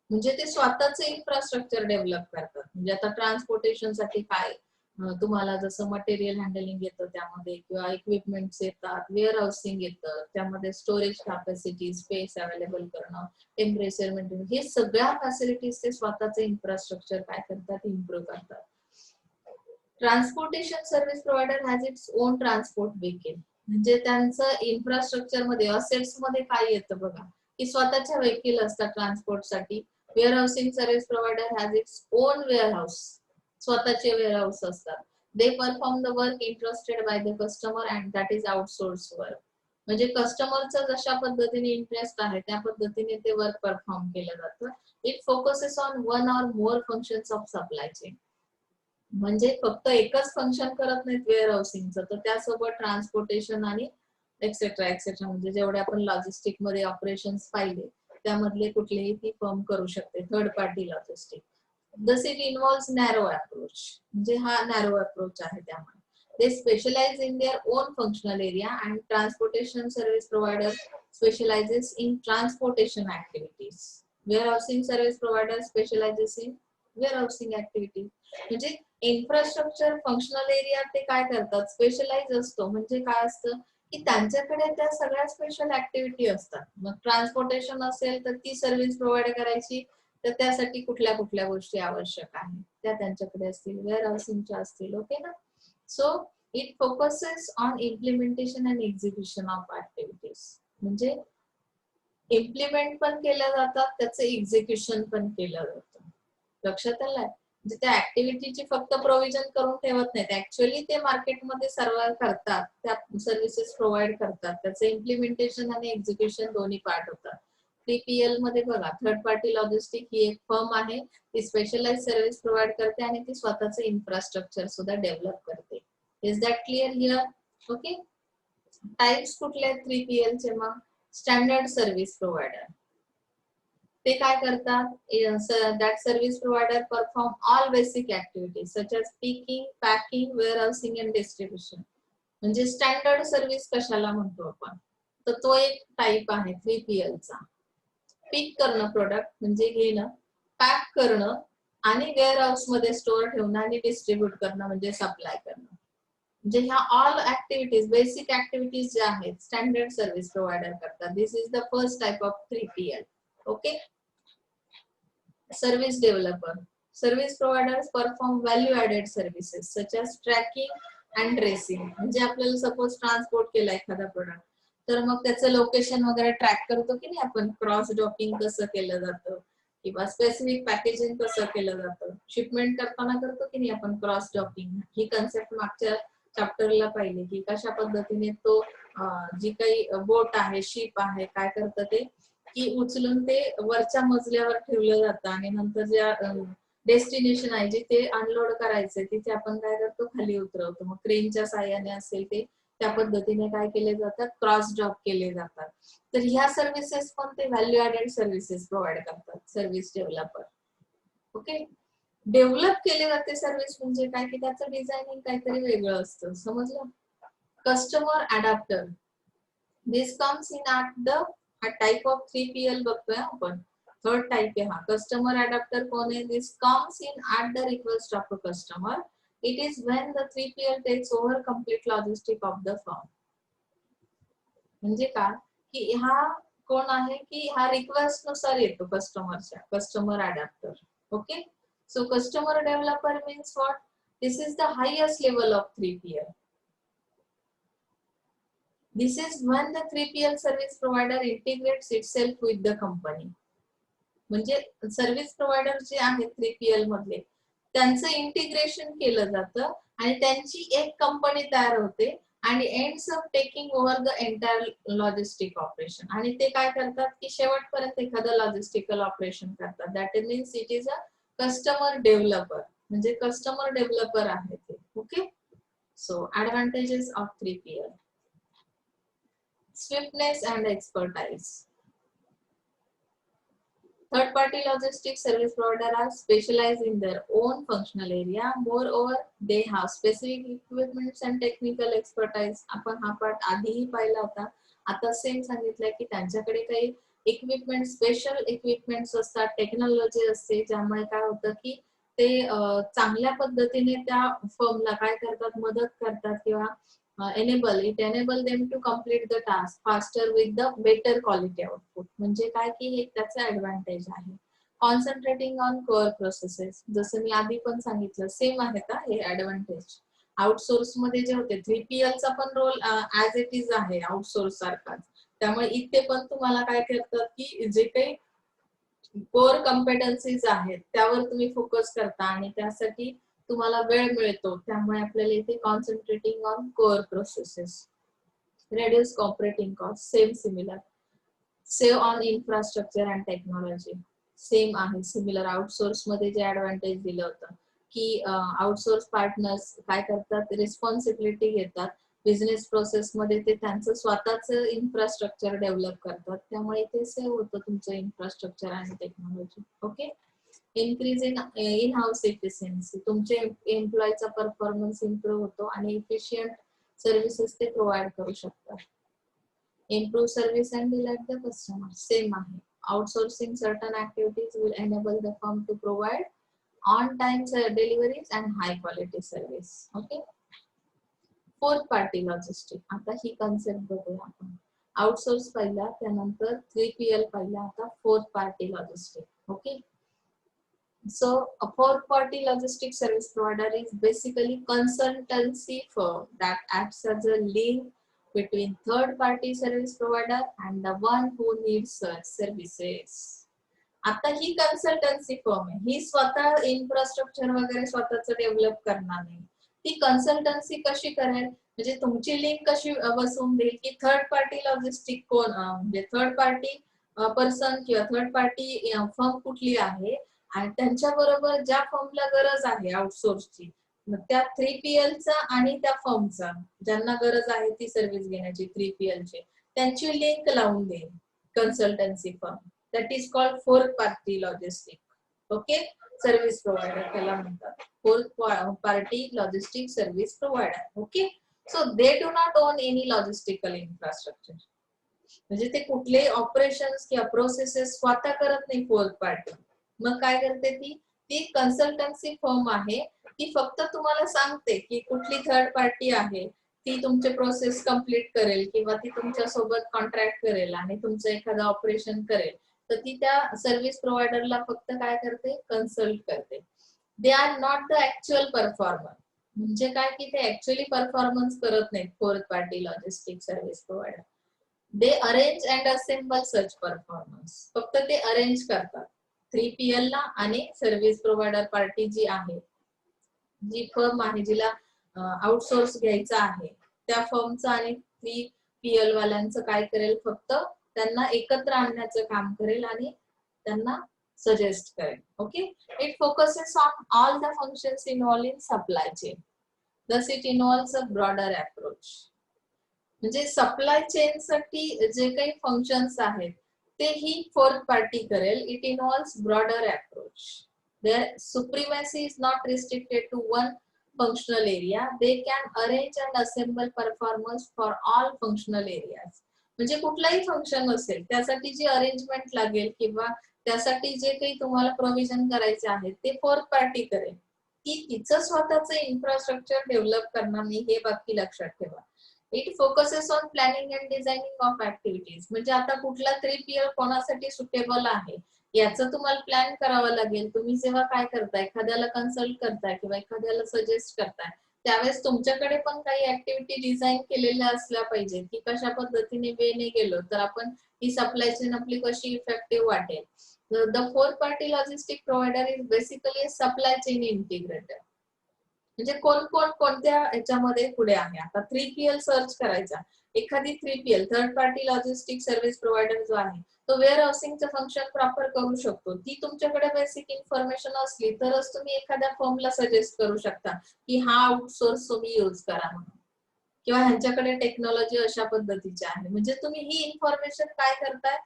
A: म्हणजे ते स्वतःच इन्फ्रास्ट्रक्चर डेव्हलप करतात. म्हणजे आता ट्रान्सपोर्टेशन साठी काय, तुम्हाला जसं मटेरियल हँडलिंग येतं त्यामध्ये, किंवा इक्विपमेंट्स येतात, वेअर हाऊसिंग येतं, त्यामध्ये स्टोरेज कॅपॅसिटी, स्पेस अवेलेबल करणं, टेम्परेचर मेंटेन, हे सगळ्या फॅसिलिटीज ते स्वतःचे इन्फ्रास्ट्रक्चर काय करतात, इम्प्रूव्ह करतात. Transportation service provider has its on transport vehicle. म्हणजे त्यांचं इन्फ्रास्ट्रक्चर मध्ये, असेट्स मध्ये काय येतं बघा, की स्वतःच्या व्हेकल असतात ट्रान्सपोर्टसाठी. Warehousing service provider has its own warehouse, स्वतःचे वेअर हाऊस असतात. They perform the work interested by the customer and that is outsource work. म्हणजे कस्टमरचा जशा पद्धतीने इंटरेस्ट आहे त्या पद्धतीने ते वर्क परफॉर्म केलं जातं. It focuses on one or more functions of supply chain. म्हणजे फक्त एकच फंक्शन करत नाहीत वेअर हाऊसिंगचं, तर त्यासोबत ट्रान्सपोर्टेशन आणि एक्सेट्रा एक्सेट्रा, म्हणजे जेवढे आपण लॉजिस्टिक मध्ये ऑपरेशन्स पाहिले त्यामधले कुठलेही ती फर्म करू शकते, third party logistic. Thus it involves narrow approach. म्हणजे हा नॅरो अप्रोच आहे. त्यामुळे they specialize in their own functional area and transportation service provider specializes in transportation activities. Warehousing service provider specializes in warehousing activities. म्हणजे infrastructure functional area ते काय करतात, specialise असतो. म्हणजे काय असतं की त्यांच्याकडे त्या सगळ्या स्पेशल ऍक्टिव्हिटी असतात. मग ट्रान्सपोर्टेशन असेल तर ती सर्व्हिस प्रोव्हाइड करायची, तर त्यासाठी कुठल्या कुठल्या गोष्टी आवश्यक आहेत त्या त्यांच्याकडे असतील, वेअर हाऊसिंगच्या असतील. ओके ना. So it focuses on implementation and execution of activities. म्हणजे इम्प्लिमेंट पण केल्या जातात, त्याचं एक्झिक्युशन पण केलं जातं. लक्षात आलंय. म्हणजे त्या ऍक्टिव्हिटीची फक्त प्रोव्हिजन करून ठेवत नाहीत, ऍक्च्युअली ते मार्केटमध्ये सर्व्हाइव्ह करतात, त्या सर्व्हिसेस प्रोव्हाइड करतात. त्याचं इम्प्लिमेंटेशन आणि एक्झिक्युशन दोन्ही पार्ट होतात. 3PL मध्ये बघा, थर्ड पार्टी लॉजिस्टिक ही एक फर्म आहे, ती स्पेशलाइज सर्व्हिस प्रोव्हाइड करते आणि ती स्वतःचं इन्फ्रास्ट्रक्चर सुद्धा डेव्हलप करते. Is that clear here? Okay. Types कुठले आहेत 3PL चे? मग स्टँडर्ड सर्व्हिस प्रोव्हायडर, ते काय करतात? That service provider perform all basic activities such as picking, packing, warehousing and distribution. म्हणजे स्टँडर्ड सर्व्हिस कशाला म्हणतो आपण, तर तो एक टाइप आहे 3PL चा. पिक करणं प्रोडक्ट म्हणजे घेणं, पॅक करणं आणि वेअरहाऊस मध्ये स्टोअर ठेवणं आणि डिस्ट्रीब्यूट करणं म्हणजे सप्लाय करणं. म्हणजे ह्या ऑल ऍक्टिव्हिटीज, बेसिक ऍक्टिव्हिटीज ज्या आहेत स्टँडर्ड सर्व्हिस प्रोव्हायडर करतात. This is the first type of 3PL. Okay. Service developer, service providers perform value added services such as tracking and tracing. म्हणजे आपल्याला सपोज ट्रान्सपोर्ट केला एखादा प्रोडक्ट, तर मग त्याचं लोकेशन वगैरे ट्रॅक करतो की नाही आपण, क्रॉस डॉकिंग कसं केलं जातं किंवा स्पेसिफिक पॅकेजिंग कसं केलं जातं, शिपमेंट करताना करतो की नाही आपण क्रॉस डॉकिंग. ही कन्सेप्ट मागच्या चॅप्टरला पाहिली की कशा पद्धतीने तो जी काही बोट आहे, शिप आहे, काय करतं ते की उचलून ते वरच्या मजल्यावर ठेवलं जातं आणि नंतर ज्या डेस्टिनेशन आहे जिथे अनलोड करायचंय तिथे आपण काय करतो, खाली उतरवतो. मग क्रेनच्या साह्याने असेल ते त्या पद्धतीने काय केले जातात, क्रॉस डॉक केले जातात. तर ह्या सर्व्हिसेस पण ते व्हॅल्यू ऍडेड सर्व्हिसेस प्रोव्हाइड करतात सर्व्हिस डेव्हलपर. ओके. डेव्हलप केले जाते सर्व्हिस म्हणजे काय की त्याचं डिझायनिंग काहीतरी वेगळं असतं, समजलं. Customer adapter, this comes in at the, हा टाइप ऑफ 3PL बघतोय आपण, थर्ड टाइप आहे हा. कस्टमर अडॅप्टर कोण आहे? This comes in at the request of a customer. It is when the 3PL takes over complete logistic of the firm. म्हणजे काय की हा कोण आहे की हा रिक्वेस्ट नुसार येतो कस्टमरच्या, customer adapter. Okay. So customer developer means what? This is the highest level of 3PL. This is when the 3PL service provider integrates itself with the company. म्हणजे सर्व्हिस प्रोव्हायडर जे आहेत 3PL मधले, त्यांचं integration केलं जातं आणि त्यांची एक कंपनी तयार होते आणि ends up taking over the entire logistic operation. आणि ते काय करतात की शेवटपर्यंत एखादं लॉजिस्टिकल ऑपरेशन करतात. That means it is a customer developer. म्हणजे कस्टमर डेव्हलपर आहे ते. Okay. So advantages of 3PL. Swiftness and expertise. Third-party logistics service providers are specialized in their own functional area. Moreover, they have specific equipments and technical expertise. आपण हा part आधीही पाहिला होता. आता same सांगितलंय की त्यांच्याकडे काही इक्विपमेंट, स्पेशल इक्विपमेंट्स असतात, टेक्नॉलॉजी असते, ज्यामुळे काय होतं की ते चांगल्या पद्धतीने त्या फर्मला काय करतात, मदत करतात किंवा enable them to complete the task faster with the better quality output. म्हणजे काय की हे त्याचा ऍडव्हान्टेज आहे. कॉन्सन्ट्रेटिंग ऑन कोअर प्रोसेसेस, जसं मी आधी पण सांगितलं, सेम आहे का हे ऍडव्हान्टेज. आउटसोर्स मध्ये जे होते 3PL चा पण रोल ऍज इट इज आहे आउटसोर्स सारखाच. त्यामुळे इथे पण तुम्हाला काय करतात की जे काही कोर कॉम्पिटन्सीज आहेत त्यावर तुम्ही फोकस करता आणि त्यासाठी तुम्हाला वेळ मिळतो. त्यामुळे आपल्याला इथे concentrating on core processes, reduce operating cost, same similar. Save on infrastructure and technology, same आहे सिमिलर. आउटसोर्स मध्ये जे ऍडव्हान्टेज दिलं होतं की आउटसोर्स पार्टनर्स काय करतात, रिस्पॉन्सिबिलिटी घेतात. बिझनेस प्रोसेस मध्ये ते त्यांचं स्वतःच इन्फ्रास्ट्रक्चर डेव्हलप करतात. त्यामुळे ते सेव्ह होतं तुमचं इन्फ्रास्ट्रक्चर आणि technology. Okay. Increase in house efficiency, तुमचे एम्प्लॉईचा परफॉर्मन्स इम्प्रूव्ह होतो आणि इफिशियंट सर्व्हिसेस ते प्रोव्हाइड करू शकतात. Improve service and delight the customer, same आहे. Outsourcing certain activities will enable the firm to provide on time deliveries and high quality service. Okay. Fourth party logistic. आता ही concept बघूया आपण. Outsource पहिला, त्यानंतर 3PL पहिला, आता fourth party logistic. Okay. So a fourth party logistic service provider is basically consultancy firm that acts as a link between third party service provider and the one who needs such services. आता ही consultancy firm आहे, ही स्वतः infrastructure वगैरे स्वतःच develop करणार नाही. ती consultancy कशी करेल, म्हणजे तुमची लिंक कशी बसवून देईल की थर्ड पार्टी लॉजिस्टिक कोण, म्हणजे थर्ड पार्टी पर्सन किंवा थर्ड पार्टी फर्म कुठली आहे आणि त्यांच्या बरोबर ज्या फर्मला गरज आहे आउटसोर्सची, त्या 3PL चा आणि त्या फर्मचा ज्यांना गरज आहे ती सर्व्हिस घेण्याची 3PL ची, त्यांची लिंक लावून देईल consultancy firm. That is called fourth party logistic. Okay, service provider त्याला म्हणतात fourth party logistic service provider. Okay, so they do not own any logistical infrastructure. म्हणजे ते कुठले ऑपरेशन्स किंवा प्रोसेसेस स्वतः करत नाही फोर्थ पार्टी. मग काय करते ती कन्सल्टन्सी फर्म आहे, ती फक्त तुम्हाला सांगते की कुठली थर्ड पार्टी आहे ती तुमचे प्रोसेस कंप्लीट करेल किंवा ती तुमच्या सोबत कॉन्ट्रॅक्ट करेल आणि तुमचं एखादं ऑपरेशन करेल. तर ती त्या सर्व्हिस प्रोव्हायडरला फक्त काय करते, कन्सल्ट करते. They are not the actual performer. म्हणजे काय की ते ऍक्च्युअली परफॉर्मन्स करत नाहीत fourth party logistic service provider. They arrange and assemble such performance. फक्त ते अरेंज करतात 3PL ला आणि सर्व्हिस प्रोव्हायडर पार्टी जी आहे, जी फर्म आहे जिला आउटसोर्स घ्यायचा आहे, त्या फर्मचं आणि 3PL वाल्यांचं काय करेल, फक्त त्यांना एकत्र आणण्याचं काम करेल आणि त्यांना सजेस्ट करेल. Okay. It focuses on all the functions involve in supply chain. Thus it involves a broader approach. म्हणजे सप्लाय चेन साठी जे काही फंक्शन्स आहेत ते ही फोर्थ पार्टी करेल. It involves broader approach. Their supremacy is not restricted to one functional area. They can arrange and assemble performance for all functional areas. म्हणजे कुठलाही फंक्शन असेल त्यासाठी जी अरेंजमेंट लागेल किंवा त्यासाठी जे काही तुम्हाला प्रोव्हिजन करायचे आहे ते फोर्थ पार्टी करेल. ती तिचं स्वतःचं इन्फ्रास्ट्रक्चर डेव्हलप करणार नाही, हे बाकी लक्षात ठेवा. It focuses on planning and designing of activities. म्हणजे आता कुठला 3PL कोणासाठी सुटेबल आहे याचं तुम्हाला प्लॅन करावं लागेल. तुम्ही जेव्हा काय करताय, एखाद्याला कन्सल्ट करताय किंवा एखाद्याला सजेस्ट करताय, त्यावेळेस तुमच्याकडे पण काही ऍक्टिव्हिटी डिझाईन केलेल्या असल्या पाहिजेत की कशा पद्धतीने वेने गेलो तर आपण ही सप्लाय चेन आपली कशी इफेक्टिव्ह वाटेल. The fourth party logistic provider is basically supply chain integrator. म्हणजे कोण कोण कोणत्या याच्यामध्ये पुढे आहे. आता 3PL सर्च करायचा, एखादी 3PL third party logistic service provider जो आहे तो वेअर हाऊसिंगचं फंक्शन प्रॉपर करू शकतो. ती तुमच्याकडे बेसिक इन्फॉर्मेशन असली तरच तुम्ही एखाद्या फर्मला सजेस्ट करू शकता की हा आउटसोर्स तुम्ही यूज करा म्हणून, किंवा ह्यांच्याकडे टेक्नॉलॉजी अशा पद्धतीची आहे. म्हणजे तुम्ही ही इन्फॉर्मेशन काय करताय,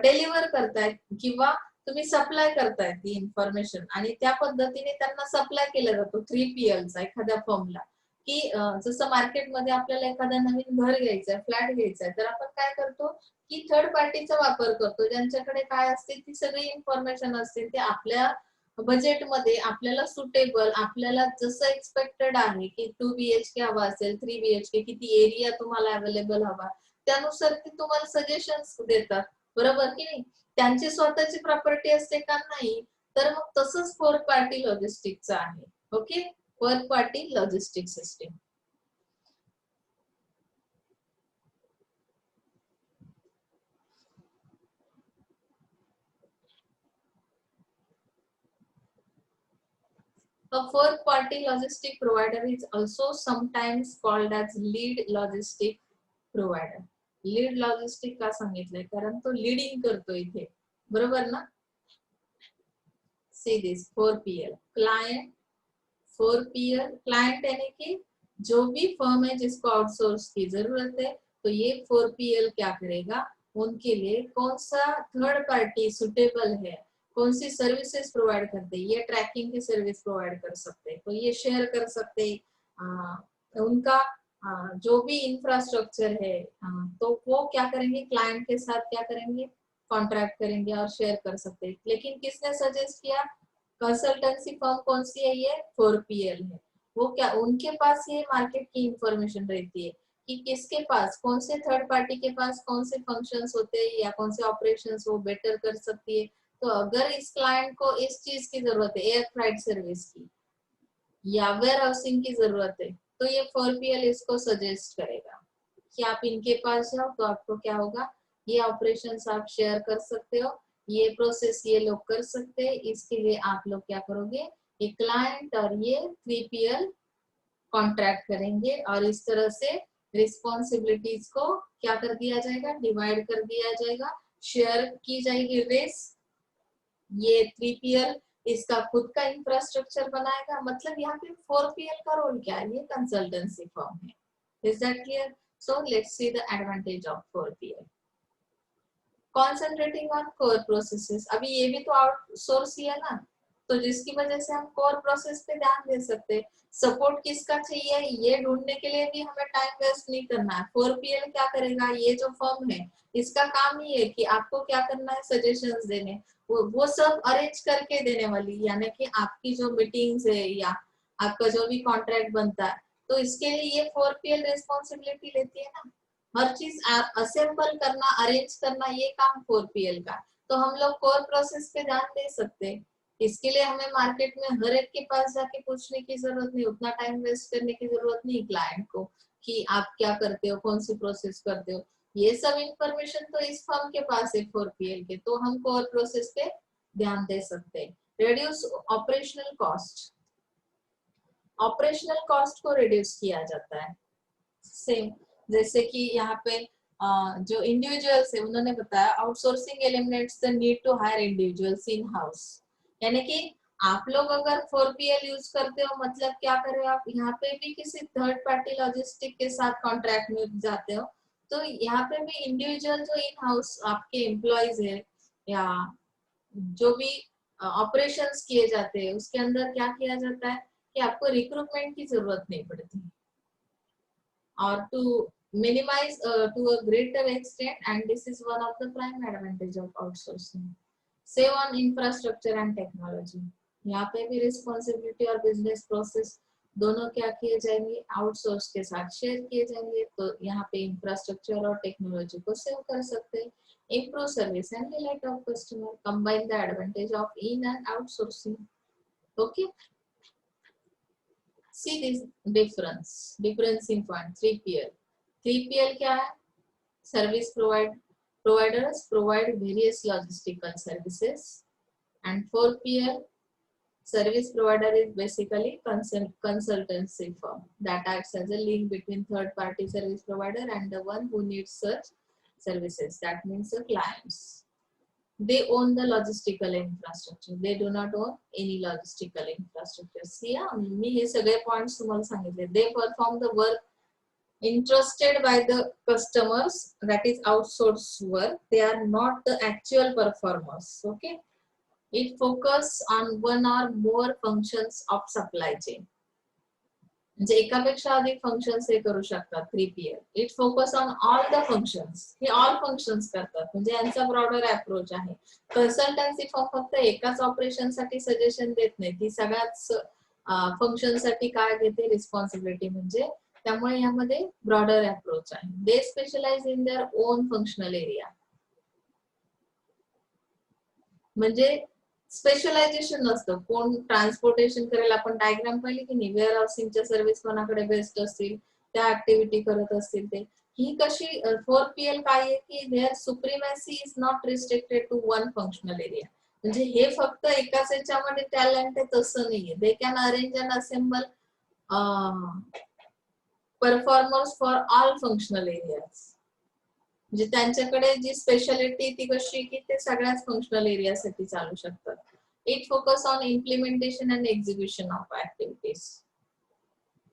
A: डिलिव्हर करताय किंवा तुम्ही सप्लाय करताय ती इन्फॉर्मेशन आणि त्या पद्धतीने त्यांना सप्लाय केला जातो 3PL चा एखाद्या फर्मला. की जसं मार्केटमध्ये आपल्याला एखादा नवीन घर घ्यायचंय, फ्लॅट घ्यायचाय, तर आपण काय करतो की थर्ड पार्टीचा वापर करतो, ज्यांच्याकडे काय असते ती सगळी इन्फॉर्मेशन असते, ते आपल्या बजेटमध्ये आपल्याला सुटेबल, आपल्याला जसं एक्सपेक्टेड आहे की 2BHK हवा असेल, 3BHK, किती एरिया तुम्हाला अवेलेबल हवा, त्यानुसार ते तुम्हाला सजेशन्स देतात. बरोबर की नाही. त्यांची स्वतःची प्रॉपर्टी असते का, नाही. तर मग तसंच फोर्थ पार्टी लॉजिस्टिकचं आहे. Okay. Fourth party logistic system. A fourth party logistic provider is also sometimes called as lead logistic provider. Lead logistic का सांगितलंय, कारण तो लीडिंग करतो इथे. बरोबर ना. See this 4PL client. 4PL client यानी कि जो भी फर्म है जिसको आउटसोर्स की जरूरत है, तो ये 4PL क्या करेगा, उनके लिए कौन सा थर्ड पार्टी सुटेबल है, कौन सी सर्विसेज प्रोवाइड करते, ये ट्रैकिंग की सर्विस प्रोवाइड कर सकते, तो ये शेयर कर सकते उनका जो भी इंफ्रास्ट्रक्चर है, तो वो क्या करेंगे, क्लाइंट के साथ क्या करेंगे, कॉन्ट्रैक्ट करेंगे और शेयर कर सकते हैं. लेकिन किसने सजेस्ट किया, कंसल्टेंसी फर्म कौन सी है, ये 4PL है. वो क्या, उनके पास ये मार्केट की इंफॉर्मेशन रहती है कि किसके पास, कौन से थर्ड पार्टी के पास कौन से फंक्शंस होते हैं या कौन से ऑपरेशंस वो बेटर कर सकती है। तो अगर इस क्लाइंट को इस चीज की जरूरत है, एयर फ्राइट सर्विस की या वेयर हाउसिंग की जरूरत है, तो ये 4PL इसको सजेस्ट करेगा कि आप इनके पास जाओ, तो आपको क्या होगा, ये ऑपरेशंस आप शेयर कर सकते हो, ये प्रोसेस ये लोग कर सकते हैं, इसके लिए आप लोग क्या करोगे, ये क्लाइंट और ये 3PL कॉन्ट्रैक्ट करेंगे और इस तरह से रिस्पॉन्सिबिलिटीज को क्या कर दिया जाएगा, डिवाइड कर दिया जाएगा, शेयर की जाएगी रिस्क। ये 3PL इसका खुद का इंफ्रास्ट्रक्चर बनाएगा। मतलब यहाँ पे 4PL का रोल क्या है, ये कंसल्टेंसी फर्म है। Is that clear? So let's see the advantage of 4PL। Concentrating on core processes, अभी ये भी तो आउटसोर्स ही है ना, तो जिसकी वजह से हम कोर प्रोसेस पे ध्यान दे सकते हैं। सपोर्ट किसका चाहिए ये ढूंढने के लिए भी हमें टाइम वेस्ट नहीं करना है। 4PL क्या करेगा, ये जो फर्म है इसका काम ही है कि आपको क्या करना है, सजेशंस देने, वो सब अरेंज करके देने वाली, यानी कि आपकी जो मीटिंग्स है या आपका जो भी कॉन्ट्रैक्ट बनता है, तो इसके लिए ये 4PL रिस्पॉन्सिबिलिटी लेती है ना। हर चीज असेंबल करना, अरेंज करना, ये काम 4PL का। तो हम लोग कोर प्रोसेस पे ध्यान दे सकते हैं। इसके लिए हमें मार्केट में हर एक के पास जाके पूछने की जरूरत नहीं, उतना टाइम वेस्ट करने की जरूरत नहीं क्लाइंट को कि आप क्या करते हो, कौन सी प्रोसेस करते हो। ये सब इंफॉर्मेशन तो इस फर्म के पास है 4PL के, तो हम कोर प्रोसेस पे ध्यान दे सकते हैं। Reduce operational cost, operational cost को रिड्यूस किया जाता है। सेम जैसे कि यहाँ पे जो इंडिविजुअल्स है उन्होंने बताया, outsourcing eliminates the need to hire individuals in house. यानी कि आप लोग अगर 4PL यूज करते हो, मतलब क्या कर रहे हो आप, यहाँ पे भी किसी थर्ड पार्टी लॉजिस्टिक के साथ कॉन्ट्रैक्ट में जाते हो, तो यहाँ पे भी इंडिविजुअल जो इन हाउस आपके एम्प्लॉयज है या जो भी ऑपरेशंस किए जाते हैं, उसके अंदर क्या किया जाता है कि आपको रिक्रूटमेंट की जरूरत नहीं पड़ती, or to minimize to a greater extent, and this is one of the prime advantage of outsourcing. Save on infrastructure and technology, यहाँ पे भी रिस्पॉन्सिबिलिटी और बिजनेस प्रोसेस दोनों क्या किए जाएंगे, आउटसोर्स के साथ शेयर किए जाएंगे, तो यहाँ पे इंफ्रास्ट्रक्चर और टेक्नोलॉजी को सेव कर सकते हैं। Improve service end delight of customer, combine the advantage of in and outsourcing. Okay, see this difference in point 3PL। 3PL क्या है, service providers provide various logistical services, and 4PL service provider is basically consultancy firm that acts as a link between third party service provider and the one who needs such services, that means the clients. They own the logistical infrastructure, they do not own any logistical infrastructure. See, मी हे सगळे points तुम्हाला सांगितले. They perform the work entrusted by the customers, that is outsourced work. They are not the actual performers. Okay, it focus on one or more functions of supply chain. म्हणजे एकापेक्षा अधिक functions हे करू शकतात 3PL. It focus on all the functions, हे all functions करतात, म्हणजे यांचा ब्रॉडर अप्रोच आहे. कन्सल्टन्सी फर्म फक्त एकाच ऑपरेशन साठी सजेशन देत नाही, ती सगळ्याच फंक्शन साठी काय घेते, रिस्पॉन्सिबिलिटी. म्हणजे त्यामुळे यामध्ये ब्रॉडर अप्रोच आहे. They specialise in their own functional area, म्हणजे स्पेशलायझेशन नसतं. कोण ट्रान्सपोर्टेशन करेल, आपण डायग्राम पाहिली की नाही, वेअर हाऊसिंगच्या सर्व्हिस कोणाकडे बेस्ट असतील, त्या ऍक्टिव्हिटी करत असतील ते. ही कशी 4PL काय आहे की their supremacy is not restricted to one functional area. म्हणजे हे फक्त एकाच याच्यामध्ये टॅलेंट आहे तसं नाहीये. They can arrange and assemble performers for all functional areas. म्हणजे त्यांच्याकडे जी स्पेशालिटी ती कशी की ते सगळ्याच फंक्शनल एरियासाठी चालू शकतात. It focus on implementation and execution of activities,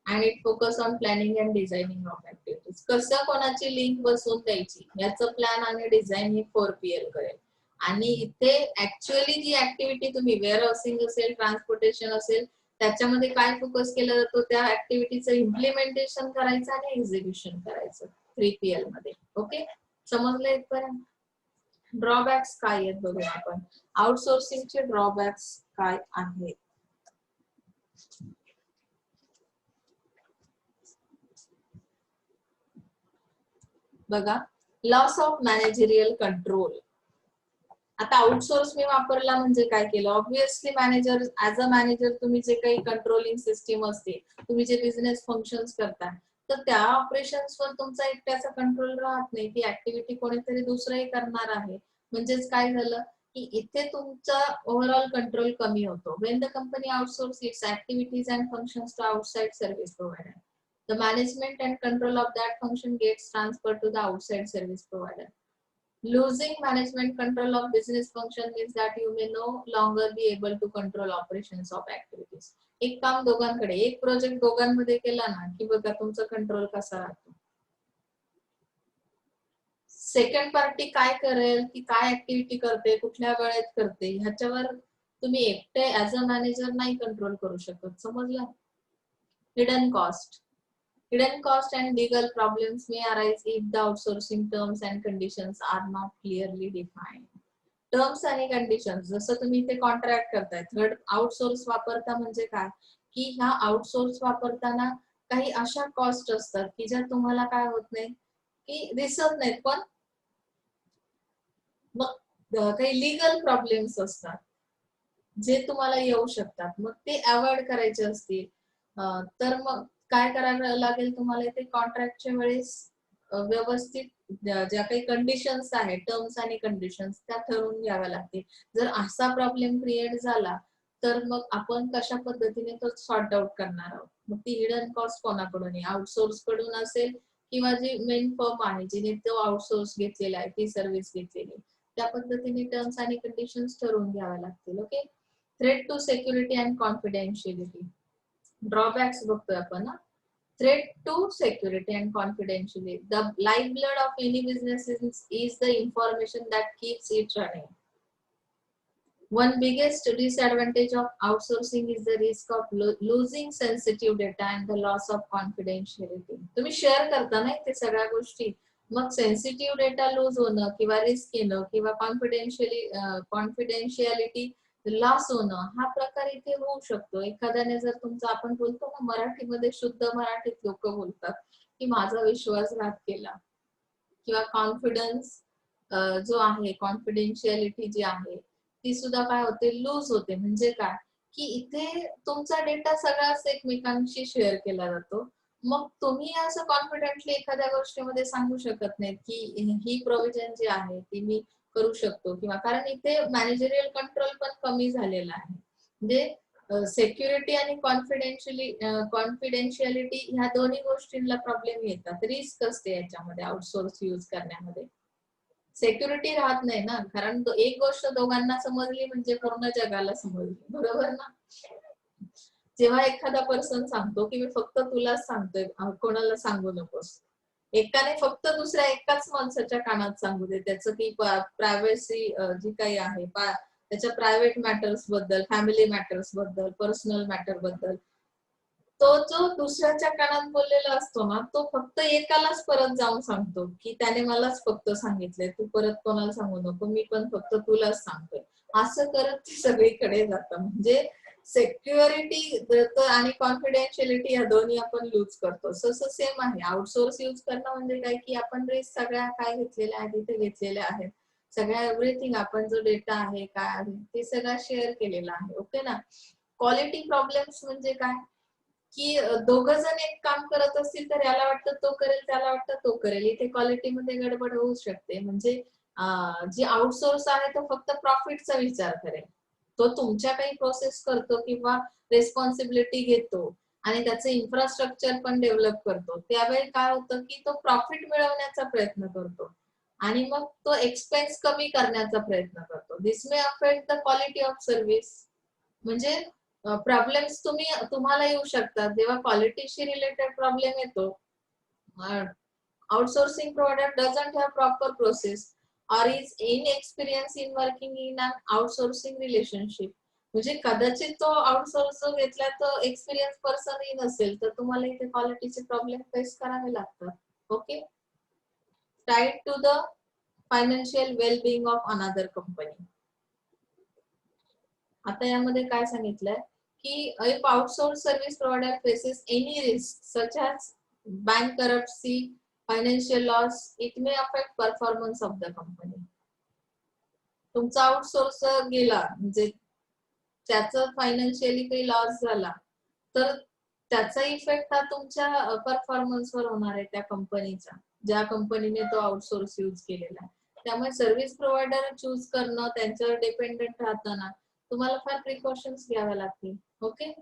A: and it focus on planning and designing of activities. कसं कोणाची लिंक बसवून द्यायची याचं प्लॅन आणि डिझाईन हे 4PL करेल. आणि इथे ऍक्च्युअली जी ऍक्टिव्हिटी तुम्ही वेअर हाऊसिंग असेल, ट्रान्सपोर्टेशन असेल, त्याच्यामध्ये काय फोकस केला जातो, त्या ऍक्टिव्हिटीचं इम्प्लिमेंटेशन करायचं आणि एक्झिक्युशन करायचं 3PL मध्ये. ओके, समजलं इथपर्यंत? ड्रॉबॅक्स काय आहेत बघूया आपण. आउटसोर्सिंगचे ड्रॉबॅक्स काय आहेत. बघा, लॉस ऑफ मॅनेजरियल कंट्रोल. आता आउटसोर्स मी वापरला म्हणजे काय केलं, obviously manager as a manager तुम्ही जे काही कंट्रोलिंग सिस्टीम असते, तुम्ही जे बिझनेस फंक्शन्स करता, तर त्या ऑपरेशन्सवर तुमचा एकट्याचा कंट्रोल राहत नाही, ती ऍक्टिव्हिटी कोणीतरी दुसरंही करणार आहे. म्हणजेच काय झालं की इथे तुमचा ओव्हरऑल कंट्रोल कमी होतो. When the company outsource its activities and functions to outside service provider, the management and control of that function gets transferred to the outside service provider. Losing management control of business function means that you may no longer be able to control operations of activities. एक काम दोघांकडे, एक project दोघांमध्ये केला ना की बघा तुमचा कंट्रोल कसा राहतो. सेकंड पार्टी काय करेल, की काय ऍक्टिव्हिटी करते, कुठल्या वेळेत करते, ह्याच्यावर तुम्ही एकटे ऍज अ मॅनेजर नाही कंट्रोल करू शकत. समजलं? Hidden cost. Hidden cost and legal problems may arise if the outsourcing terms and conditions are not clearly defined. Terms आणि कंडिशन्स, जसं तुम्ही इथे कॉन्ट्रॅक्ट करताय, थर्ड आउटसोर्स वापरता म्हणजे काय की ह्या आउटसोर्स वापरताना काही अशा कॉस्ट असतात की ज्या तुम्हाला काय होत नाही की दिसत नाहीत, पण मग काही लिगल प्रॉब्लेम्स असतात जे तुम्हाला येऊ शकतात, मग ते अवॉइड करायचे असतील तर मग काय करायला लागेल तुम्हाला, इथे कॉन्ट्रॅक्टच्या वेळेस व्यवस्थित ज्या काही कंडिशन्स आहेत, टर्म्स आणि कंडिशन्स, त्या ठरवून घ्याव्या लागतील. जर असा प्रॉब्लेम क्रिएट झाला तर मग आपण कशा पद्धतीने तो सॉर्ट आउट करणार आहोत. मग ती हिडन कॉस्ट कोणाकडून, आउटसोर्स कडून असेल किंवा जी मेन फर्म आहे जिने तो आउटसोर्स घेतलेला आहे, ती सर्व्हिस घेतलेली, त्या पद्धतीने टर्म्स आणि कंडिशन्स ठरवून घ्याव्या लागतील. Okay. Threat to security and confidentiality. Drawbacks बघतोय आपण ना. Threat to security and confidentiality. The lifeblood of any business is the information that keeps it running. One biggest disadvantage of outsourcing is the risk of losing sensitive data and the loss of confidentiality. तुम्ही share करता ना ते सगळ्या गोष्टी, मग sensitive data loose होणं किंवा risk येणं किंवा कॉन्फिडेन्शियलिटी लॉस होणं हा प्रकार इथे होऊ शकतो. एखाद्याने जर तुमचा, आपण बोलतो ना मराठीमध्ये, शुद्ध मराठीत लोक बोलतात की माझा विश्वासघात केला किंवा कॉन्फिडन्स जो आहे, कॉन्फिडेन्शियलिटी जी आहे ती सुद्धा काय होते, लूज होते. म्हणजे काय की इथे तुमचा डेटा सगळाच एकमेकांशी शेअर केला जातो. मग तुम्ही असं कॉन्फिडेंटली एखाद्या गोष्टीमध्ये सांगू शकत नाही की ही प्रोव्हिजन जी आहे ती मी करू शकतो, किंवा कारण इथे मॅनेजरियल कंट्रोल पण कमी झालेला आहे. म्हणजे सेक्युरिटी आणि कॉन्फिडेन्शियलिटी ह्या दोन्ही गोष्टींना प्रॉब्लेम येतात. रिस्क असते याच्यामध्ये आउटसोर्स यूज करण्यामध्ये. सिक्युरिटी राहत नाही ना, कारण एक गोष्ट दोघांना समजली म्हणजे पूर्ण जगाला समजली, बरोबर ना. जेव्हा एखादा पर्सन सांगतो की मी फक्त तुलाच सांगतोय, कोणाला सांगू नकोस, एकाने फक्त दुसऱ्या एकाच माणसाच्या कानात सांगू दे त्याचं की प्रायव्हसी जी काही आहे, त्याच्या प्रायव्हेट मॅटर्स बद्दल, फॅमिली मॅटर्स बद्दल, पर्सनल मॅटर बद्दल, तो जो दुसऱ्याच्या कानात बोललेला असतो ना, तो फक्त एकालाच परत जाऊन सांगतो की त्याने मलाच फक्त सांगितलंय, तू परत कोणाला सांगू नको, मी पण फक्त तुलाच सांगतोय. असं करत ते सगळीकडे जातं. म्हणजे सेक्युरिटी आणि कॉन्फिडेन्शियलिटी या दोन्ही आपण यूज करतो. तसं सेम आहे आउटसोर्स यूज करणं म्हणजे काय की आपण रिस्क सगळ्या काय घेतलेल्या आहेत तिथे घेतलेल्या आहेत, सगळ्या एव्हरीथिंग, आपण जो डेटा आहे काय आहे ते सगळं शेअर केलेला आहे. ओके ना. क्वालिटी प्रॉब्लेम्स म्हणजे काय की दोघं जण एक काम करत असतील तर याला वाटतं तो करेल, त्याला वाटतं तो करेल, इथे क्वालिटीमध्ये गडबड होऊ शकते. म्हणजे जी आउटसोर्स आहे तो फक्त प्रॉफिटचा विचार करेल, तो तुमच्या काही प्रोसेस करतो किंवा रेस्पॉन्सिबिलिटी घेतो आणि त्याचं इन्फ्रास्ट्रक्चर पण डेव्हलप करतो. त्यावेळी काय होतं की तो प्रॉफिट मिळवण्याचा प्रयत्न करतो आणि मग तो एक्सपेन्स कमी करण्याचा प्रयत्न करतो. This may affect the quality of service. म्हणजे प्रॉब्लेम्स तुम्हाला येऊ शकतात जेव्हा क्वालिटीशी रिलेटेड प्रॉब्लेम येतो. Outsourcing provider doesn't have proper process or is inexperienced in working in an outsourcing relationship. म्हणजे कदाचित तो आउटसोर्स जो घेतला तो एक्सपिरियन्स पर्सनही नसेल, तर तुम्हाला इथे क्वालिटीचे प्रॉब्लेम फेस करावे लागतात. Okay. Tied to the financial well being of another company. आता यामध्ये काय सांगितलंय की if outsource service provider faces any risk such as bankruptcy, financial loss, it may affect performance of the company. तुमचा outsource गेला म्हणजे त्याचं फायनान्शियली काही लॉस झाला तर त्याचा इफेक्ट हा तुमच्या परफॉर्मन्सवर होणार आहे त्या कंपनीचा, ज्या कंपनीने तो आउटसोर्स यूज केलेला आहे. त्यामुळे सर्व्हिस प्रोव्हायडर चूज करणं, त्यांच्यावर डिपेंडेंट राहताना तुम्हाला फार प्रिकॉशन्स घ्याव्या लागतील. Okay.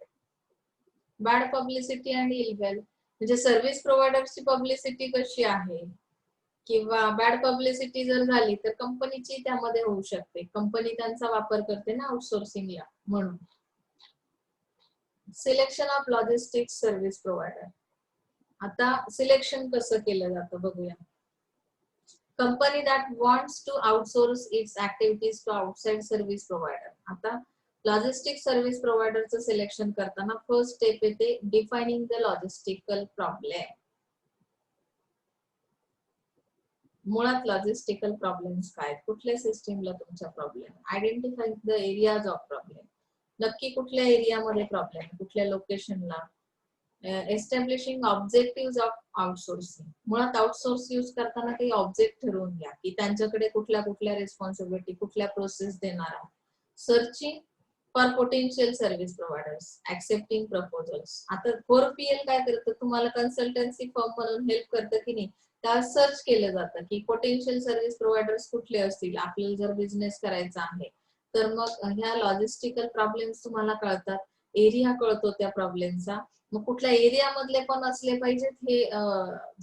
A: Bad publicity and Ilvel, म्हणजे सर्व्हिस प्रोव्हायडरची पब्लिसिटी कशी आहे किंवा बॅड पब्लिसिटी जर झाली तर कंपनीची त्यामध्ये होऊ शकते. कंपनी त्यांचा वापर करते ना आउटसोर्सिंगला म्हणून. Selection of logistics service provider. आता सिलेक्शन कसं केलं जातं बघूया. Company that wants to outsource its activities to outside service provider. आता लॉजिस्टिक सर्व्हिस प्रोव्हायडरचं सिलेक्शन करताना फर्स्ट स्टेप येते डिफाइनिंग द लॉजिस्टिकल प्रॉब्लेम. मुळात लॉजिस्टिकल प्रॉब्लेम्स काय, कुठल्या सिस्टीमला तुमचा problem, identify the areas of problem, नक्की कुठल्या एरियामध्ये प्रॉब्लेम, कुठल्या लोकेशनला, एस्टॅब्लिशिंग ऑब्जेक्टिव्ह ऑफ आउटसोर्सिंग. मुळात आउटसोर्स यूज करताना काही ऑब्जेक्ट ठरवून घ्या की त्यांच्याकडे कुठल्या कुठल्या रिस्पॉन्सिबिलिटी, कुठल्या प्रोसेस देणार आहात. Searching for potential service providers, accepting proposals. आता 4PL काय करतं, तुम्हाला कन्सल्टन्सी फर्म म्हणून हेल्प करतं की नाही, त्या सर्च केलं जातं की पोटेन्शियल सर्व्हिस प्रोव्हायडर्स कुठले असतील. आपल्याला जर बिझनेस करायचा आहे तर मग ह्या लॉजिस्टिकल प्रॉब्लेम्स तुम्हाला कळतात, एरिया कळतो त्या प्रॉब्लेमचा. मग कुठल्या एरिया मधले पण असले पाहिजेत हे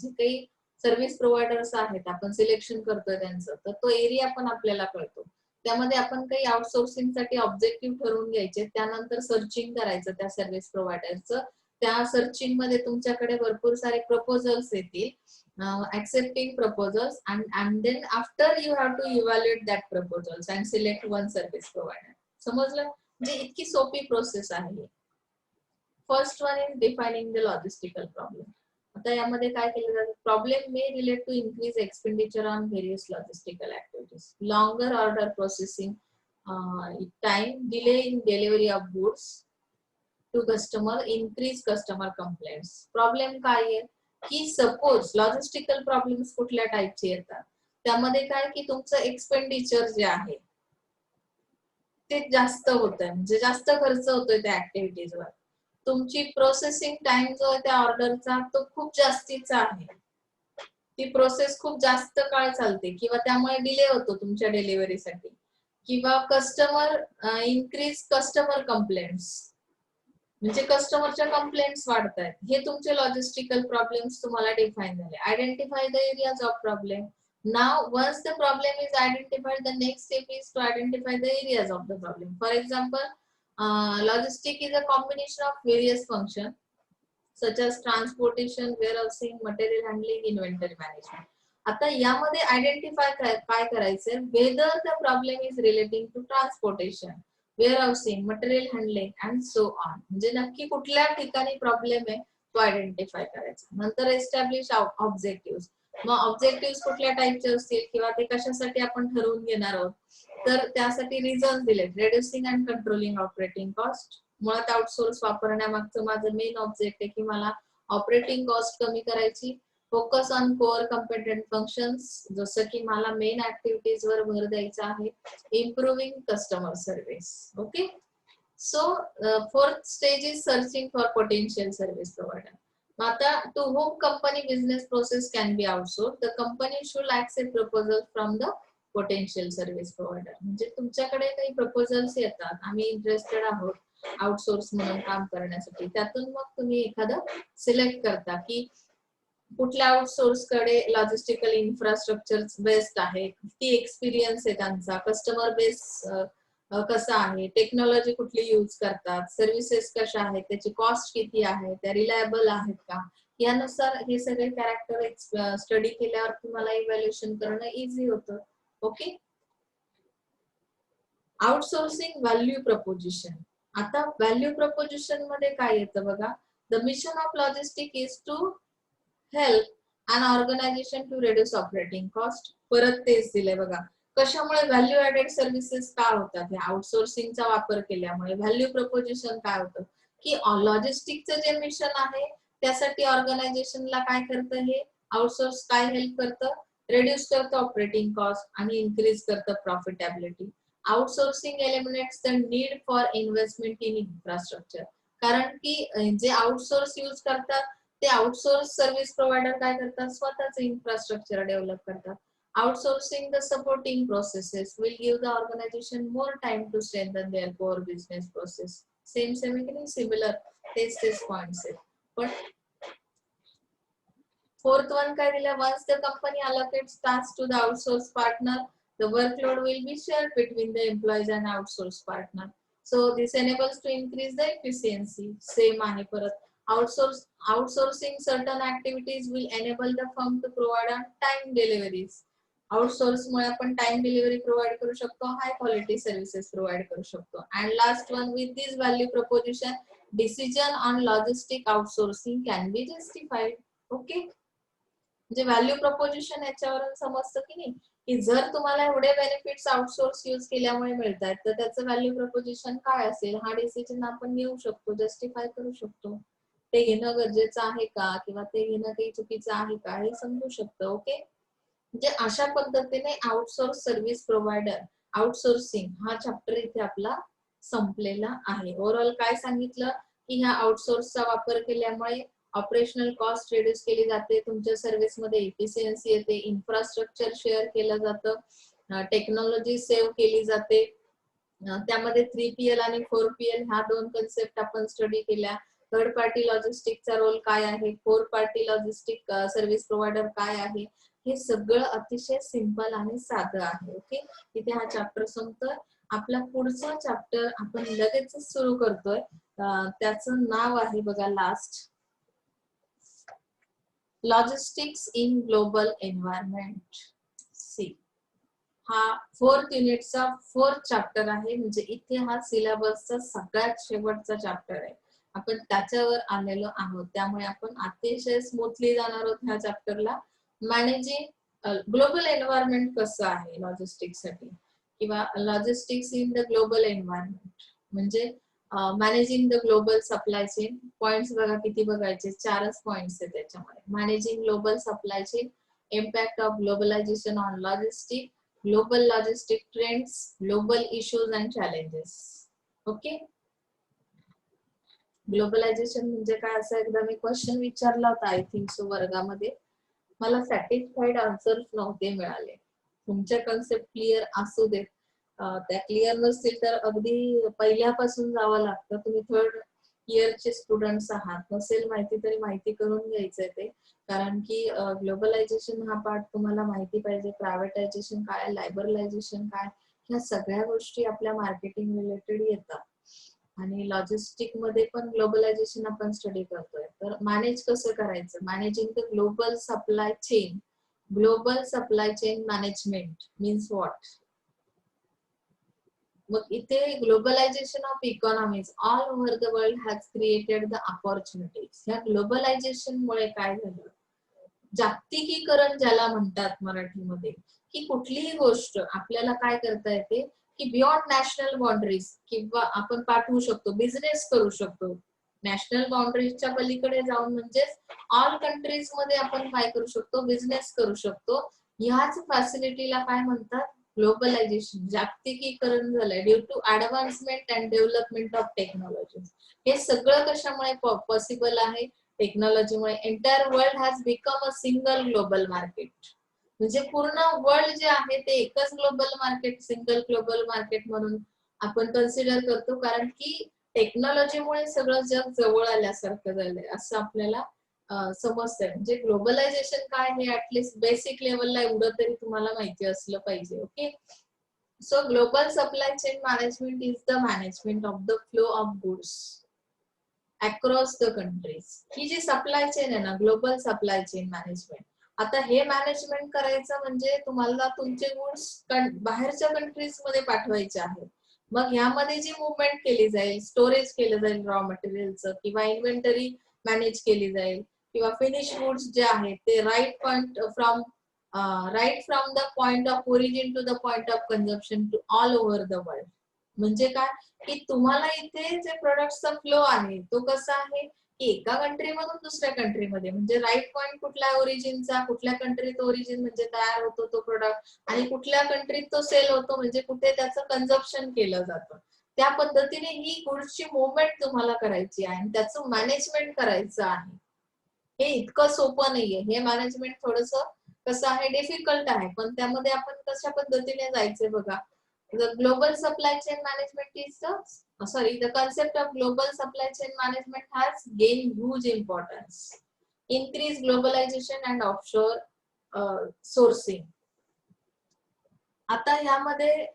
A: जे काही सर्व्हिस प्रोव्हायडर्स आहेत आपण सिलेक्शन करतोय त्यांचं, तर तो एरिया पण आपल्याला कळतो. त्यामध्ये आपण काही आउटसोर्सिंग साठी ऑब्जेक्टिव्ह ठरवून घ्यायचे, त्यानंतर सर्चिंग करायचं त्या सर्व्हिस प्रोव्हायडरचं. त्या सर्चिंग मध्ये तुमच्याकडे भरपूर सारे प्रपोजल्स येतील, accepting proposals and then after you have to evaluate that proposals and select one service provider. समजलं? म्हणजे इतकी सोपी प्रोसेस आहे. First one is defining the logistical problem. आता यामध्ये काय केलं जातं, problem may relate to increase expenditure on various logistical activities, longer order processing time, delay in delivery of goods to customer, increase customer complaints. Problem काय आहे की suppose logistical problems कुठल्या टाइपचे येतात, त्यामध्ये काय की तुमचं एक्सपेंडिचर जे आहे ते जास्त होत आहे, म्हणजे जास्त खर्च होतोय त्या ऍक्टिव्हिटीजवर. तुमची प्रोसेसिंग टाइम जो आहे त्या ऑर्डरचा तो खूप जास्तीचा आहे, ती प्रोसेस खूप जास्त काळ चालते किंवा त्यामुळे डिले होतो तुमच्या डिलिव्हरीसाठी. किंवा कस्टमर इन्क्रीज कस्टमर कंप्लेंट्स, म्हणजे कस्टमरच्या कंप्लेंट्स वाढत आहेत. हे तुमचे लॉजिस्टिकल प्रॉब्लेम्स तुम्हाला डिफाइन झाले. Identify the areas of problem. Now, once the problem is identified, the next step is to identify the areas of the problem. For example, logistic is a combination of various functions such as transportation, warehousing, material handling, inventory management. आता यामध्ये identify काय करायचंय, whether the problem is relating to transportation, warehousing, material handling and so on. म्हणजे नक्की कुठल्या ठिकाणी problem आहे तो आयडेंटिफाय करायचा. नंतर एस्टॅब्लिश ऑब्जेक्टिव्ह. मग ऑब्जेक्टिव्ह कुठल्या टाइपचे असतील किंवा ते कशासाठी आपण ठरवून घेणार आहोत, तर त्यासाठी रिझन दिले. Reducing and controlling operating cost. मुळात आउटसोर्स वापरण्यामागचं माझं मेन ऑब्जेक्ट आहे की मला ऑपरेटिंग कॉस्ट कमी करायची. Focus on core competent functions, जसं की मला मेन ऍक्टिव्हिटीज वर भर द्यायचा आहे. Improving customer service. Okay. So fourth stage is searching for potential service provider. आता to whom company business process can be outsourced, the company should accept proposals from the potential service provider. म्हणजे तुमच्याकडे काही proposals येतात, आम्ही interested आहोत outsource म्हणून काम करण्यासाठी, त्यातून मग तुम्ही एखादं सिलेक्ट करता की कुठल्या आउटसोर्स कडे लॉजिस्टिकल इन्फ्रास्ट्रक्चर बेस्ट आहे, किती एक्सपिरियन्स आहे त्यांचा, कस्टमर बेस कसा आहे, टेक्नॉलॉजी कुठली यूज करतात, सर्व्हिसेस कशा आहेत, त्याची कॉस्ट किती आहे, त्या रिलायबल आहेत का, यानुसार हे सगळे कॅरेक्टर स्टडी केल्यावर तुम्हाला इव्हॅल्युएशन करणं इझी होतं. ओके. Outsourcing value proposition. आता व्हॅल्यू प्रपोजिशन मध्ये काय येतं बघा, the mission of logistic is to help an organization to reduce operating cost. परत तेच दिले बघा, कशामुळे व्हॅल्यू ऍडेड सर्व्हिसेस का होतात, हे आउटसोर्सिंगचा वापर केल्यामुळे. व्हॅल्यू प्रपोजिशन काय होतं की लॉजिस्टिकचं जे मिशन आहे त्यासाठी ऑर्गनायझेशनला काय करतं, हे आउटसोर्स काय हेल्प करतं, रिड्यूस करतं ऑपरेटिंग कॉस्ट आणि इन्क्रीज करतं profitability. Outsourcing eliminates the need for investment in infrastructure. कारण की जे आउटसोर्स यूज करतात ते आउटसोर्स सर्व्हिस प्रोव्हायडर काय करतात, स्वतःच इन्फ्रास्ट्रक्चर डेव्हलप करतात. Outsourcing the supporting processes will give the organization more time to strengthen their core business process. Same similar test points आहे. पण fourth one काय दिलं, once the company allocates tasks to the outsource partner, the workload will be shared between the employees and outsource partner. So this enables to increase the efficiency. Same आहे परत. Outsourcing certain activities will enable the firm to provide on time deliveries. Outsource मुळे आपण time delivery provide करू शकतो, हाय quality services provide करू शकतो. And last one, with this value preposition decision on logistic outsourcing can be justified. Okay, म्हणजे value preposition याच्यावरून समजतं की नाही, की जर तुम्हाला एवढे बेनिफिट्स आउटसोर्स यूज केल्यामुळे मिळत आहेत तर त्याचं व्हॅल्यू प्रपोजिशन काय असेल, हा डिसिजन आपण घेऊ शकतो, जस्टिफाय करू शकतो. ते घेणं गरजेचं आहे का किंवा ते घेणं काही चुकीचं आहे का हे समजू शकतं. ओके, म्हणजे अशा पद्धतीने आउटसोर्स सर्व्हिस प्रोव्हायडर आउटसोर्सिंग हा चॅप्टर इथे आपला संपलेला आहे. ओव्हरऑल काय सांगितलं की ह्या आउटसोर्सचा वापर केल्यामुळे ऑपरेशनल कॉस्ट रिड्यूस केली जाते, तुमच्या सर्व्हिस मध्ये एफिशियन्सी येते, इन्फ्रास्ट्रक्चर शेअर केलं जातं, टेक्नॉलॉजी सेव्ह केली जाते. त्यामध्ये 3PL आणि 4PL ह्या दोन कन्सेप्ट आपण स्टडी केल्या. थर्ड पार्टी लॉजिस्टिकचा रोल काय आहे, fourth party logistic service provider काय आहे, हे सगळं अतिशय सिंपल आणि साधं आहे. ओके, इथे हा चॅप्टर संपतोय. आपला पुढचा चॅप्टर आपण लगेच सुरू करतोय. त्याचं नाव आहे बघा last, logistics in global environment. See, हा फोर्थ युनिटचा फोर्थ चॅप्टर आहे. म्हणजे इथे हा सिलेबसचा सगळ्यात शेवटचा चॅप्टर आहे. आपण त्याच्यावर आलेलो आहोत, त्यामुळे आपण अतिशय स्मूथली जाणार आहोत ह्या चॅप्टरला. मॅनेजिंग ग्लोबल एन्व्हायरमेंट कसं आहे लॉजिस्टिक्स साठी, किंवा logistics in the global environment म्हणजे managing the global supply chain. Points बघा किती बघायचे, 4च पॉइंट्स आहेत त्याच्यामध्ये. Managing global supply chain, impact of globalisation on logistic, global logistic trends, global issues and challenges. Okay, globalisation म्हणजे काय, असं एकदा मी क्वेश्चन विचारला होता आय थिंक सो वर्गामध्ये, मला सॅटिस्फाईड आन्सर्स नव्हते मिळाले. तुमच्या कन्सेप्ट क्लिअर असू देत, त्या क्लिअर नसतील तर अगदी पहिल्यापासून जावं लागतं. तुम्ही थर्ड इयरचे स्टुडंट्स आहात, नसेल माहिती तरी माहिती करून घ्यायचंय ते, कारण की ग्लोबलायझेशन हा पार्ट तुम्हाला माहिती पाहिजे. प्रायव्हेटायझेशन काय, लायबरलायझेशन काय, ह्या सगळ्या गोष्टी आपल्या मार्केटिंग रिलेटेड येतात. आणि लॉजिस्टिक मध्ये पण ग्लोबलायझेशन आपण स्टडी करतोय. तर मॅनेज कसं करायचं, managing the global supply chain. Global supply chain management means what. मग इथे globalisation of economies all over the world has created the opportunities. ह्या ग्लोबलायझेशन मुळे काय झालं, जागतिकीकरण ज्याला म्हणतात मराठीमध्ये, की कुठलीही गोष्ट आपल्याला काय करता येते की बियॉन्ड नॅशनल बाउंड्रीज, किंवा आपण पाठवू शकतो, बिझनेस करू शकतो. नॅशनल बाउंड्रीजच्या पलीकडे जाऊन म्हणजेच ऑल कंट्रीज मध्ये आपण काय करू शकतो, बिझनेस करू शकतो. ह्याच फॅसिलिटीला काय म्हणतात, ग्लोबलायझेशन. जागतिकीकरण झालंय due to advancement and development of technology. हे सगळं कशामुळे पॉसिबल आहे, टेक्नॉलॉजीमुळे. Entire world has become a single global market. म्हणजे पूर्ण वर्ल्ड जे आहे ते एकच global market, single global market म्हणून आपण कन्सिडर करतो, कारण की टेक्नॉलॉजीमुळे सगळं जग जवळ आल्यासारखं झालंय असं आपल्याला समजतंय. म्हणजे ग्लोबलायझेशन काय हे ऍटलिस्ट बेसिक लेवलला एवढं तरी तुम्हाला माहिती असलं पाहिजे. Okay, so global supply chain management is the management of the flow of goods across the countries. ही जी सप्लाय चेन आहे ना, ग्लोबल सप्लाय चेन मॅनेजमेंट, आता हे मॅनेजमेंट करायचं म्हणजे तुम्हाला तुमचे गुड्स बाहेरच्या कंट्रीज मध्ये पाठवायचे आहेत. मग ह्यामध्ये जी मुवमेंट केली जाईल, स्टोरेज केलं जाईल रॉ मटेरियलचं, किंवा इन्व्हेंटरी मॅनेज केली जाईल, किंवा फिनिश गुड्स जे आहेत ते right from the point of origin to the point of consumption to all over the world. म्हणजे काय की तुम्हाला इथे जे प्रोडक्टचा फ्लो आहे तो कसा आहे की एका कंट्रीमधून दुसऱ्या कंट्रीमध्ये, म्हणजे राईट पॉइंट कुठल्या ओरिजिनचा, कुठल्या कंट्रीत ओरिजिन म्हणजे तयार होतो तो प्रोडक्ट, आणि कुठल्या कंट्रीत तो सेल होतो म्हणजे कुठे त्याचं कन्झम्पशन केलं जातं. त्या पद्धतीने ही गुड्सची मुवमेंट तुम्हाला करायची आहे आणि त्याचं मॅनेजमेंट करायचं आहे. हे इतकं सोपं नाहीये. हे मॅनेजमेंट थोडंसं कसं आहे, डिफिकल्ट आहे. पण त्यामध्ये आपण कशा पद्धतीने जायचंय बघा. The global supply chain management is the concept of global supply chain management has gained huge importance. Increase globalization and offshore sourcing. आता ह्यामध्ये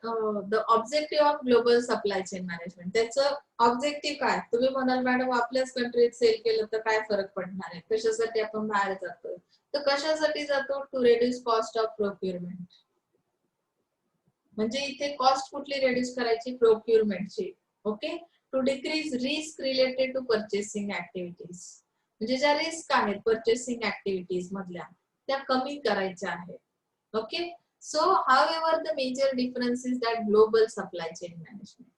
A: the objective of global supply chain management, त्याचं ऑब्जेक्टिव्ह काय? तुम्ही म्हणाल मॅडम आपल्याच कंट्रीत sale केलं तर काय फरक पडणार आहे, कशासाठी आपण बाहेर जातोय? तर कशासाठी जातो? To reduce cost of procurement. म्हणजे इथे कॉस्ट कुठली रिड्यूस करायची? प्रोक्युरमेंटची. Okay. To decrease risk related to purchasing activities, म्हणजे ज्या रिस्क आहेत परचेसिंग ऍक्टिव्हिटीज मधल्या त्या कमी करायच्या आहेत. Okay. So, however, the major difference is that global supply chain management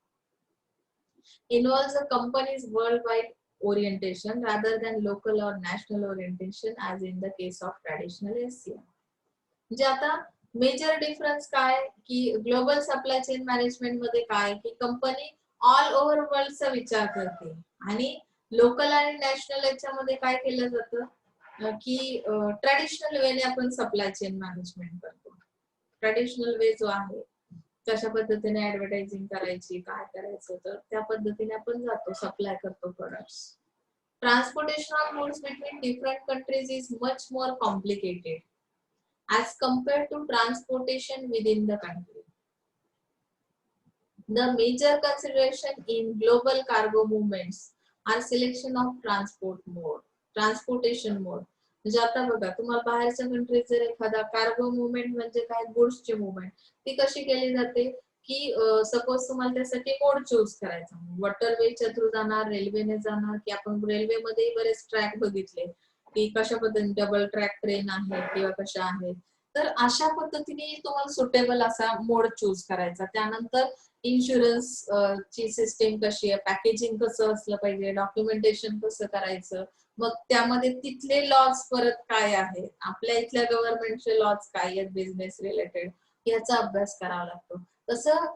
A: involves a company's worldwide orientation rather than local or national orientation as in the case of traditional SCM. म्हणजे आता major difference काय की global supply chain management मध्ये काय की company all over वर्ल्डचा विचार करते, आणि लोकल आणि नॅशनल याच्यामध्ये काय केलं जातं की ट्रॅडिशनल वेने आपण सप्लाय चेन मॅनेजमेंट करतो. ट्रॅडिशनल वे जो आहे कशा पद्धतीने ऍडव्हर्टायझिंग करायची, काय करायचं, तर त्या पद्धतीने आपण जातो, सप्लाय करतो products. Transportation of goods between different countries is much more complicated as compared to transportation within the country. The major consideration in global cargo movements are selection of transportation mode. म्हणजे आता बघा तुम्हाला बाहेरच्या कंट्रीत जर एखादा cargo movement म्हणजे काय, गुड्सची movement, ती कशी केली जाते की सपोज तुम्हाला त्यासाठी मोड चूज करायचा, वॉटरवेच्या थ्रू जाणार, रेल्वेने जाणार, की आपण रेल्वेमध्ये बरेच ट्रॅक बघितले की कशा पद्धतीने डबल ट्रॅक ट्रेन आहे किंवा कशा आहेत, तर अशा पद्धतीने तुम्हाला सुटेबल असा मोड चूज करायचा. त्यानंतर इन्शुरन्स ची सिस्टीम कशी आहे, पॅकेजिंग कसं असलं पाहिजे, डॉक्युमेंटेशन कसं करायचं, मग त्यामध्ये तिथले लॉज परत काय आहेत, आपल्या इथल्या गव्हर्नमेंटचे लॉज काय आहेत बिझनेस रिलेटेड, याचा अभ्यास करावा लागतो. तसं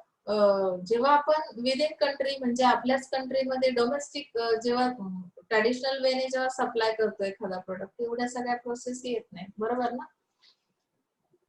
A: जेव्हा आपण विदिन कंट्री म्हणजे आपल्याच कंट्रीमध्ये डोमेस्टिक जेव्हा ट्रॅडिशनल वेने जेव्हा सप्लाय करतो एखादा प्रोडक्ट, एवढ्या सगळ्या प्रोसेस येत नाही, बरोबर ना.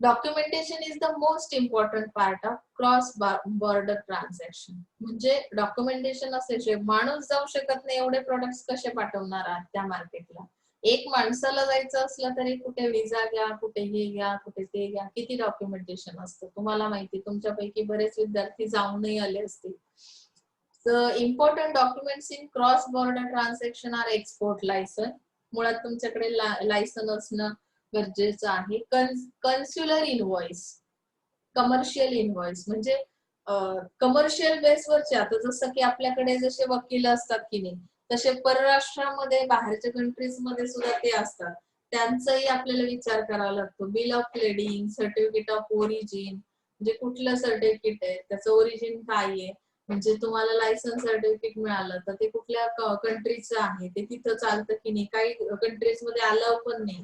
A: Documentation is the most important part of cross border transaction. म्हणजे डॉक्युमेंटेशन असल्याशिवाय माणूस जाऊ शकत नाही, एवढे प्रोडक्ट्स कसे पाठवणार आहात त्या मार्केटला. एक माणसाला जायचं असलं तरी कुठे विजा घ्या, कुठे हे घ्या, कुठे ते घ्या, किती डॉक्युमेंटेशन असतं तुम्हाला माहिती, तुमच्यापैकी बरेच विद्यार्थी जाऊनही आले असतील. The important documents in cross border transaction are export license. मुळात तुमच्याकडे लायसन असणं गरजेचं आहे. कन्स्युलर इनव्हॉइस, कमर्शियल इनव्हॉइस म्हणजे कमर्शियल बेसवरचे, आता जसं की आपल्याकडे जसे वकील असतात की नाही, तसे परराष्ट्रामध्ये बाहेरच्या कंट्रीज मध्ये सुद्धा ते असतात, त्यांचाही आपल्याला विचार करावा लागतो. Bill of lading, certificate of origin, म्हणजे कुठलं सर्टिफिकेट आहे, त्याचं ओरिजिन काय आहे, म्हणजे तुम्हाला लायसन्स सर्टिफिकेट मिळालं तर ते कुठल्या कंट्रीचं आहे, ते तिथं चालतं की नाही. काही कंट्रीज मध्ये अलाव पण नाही,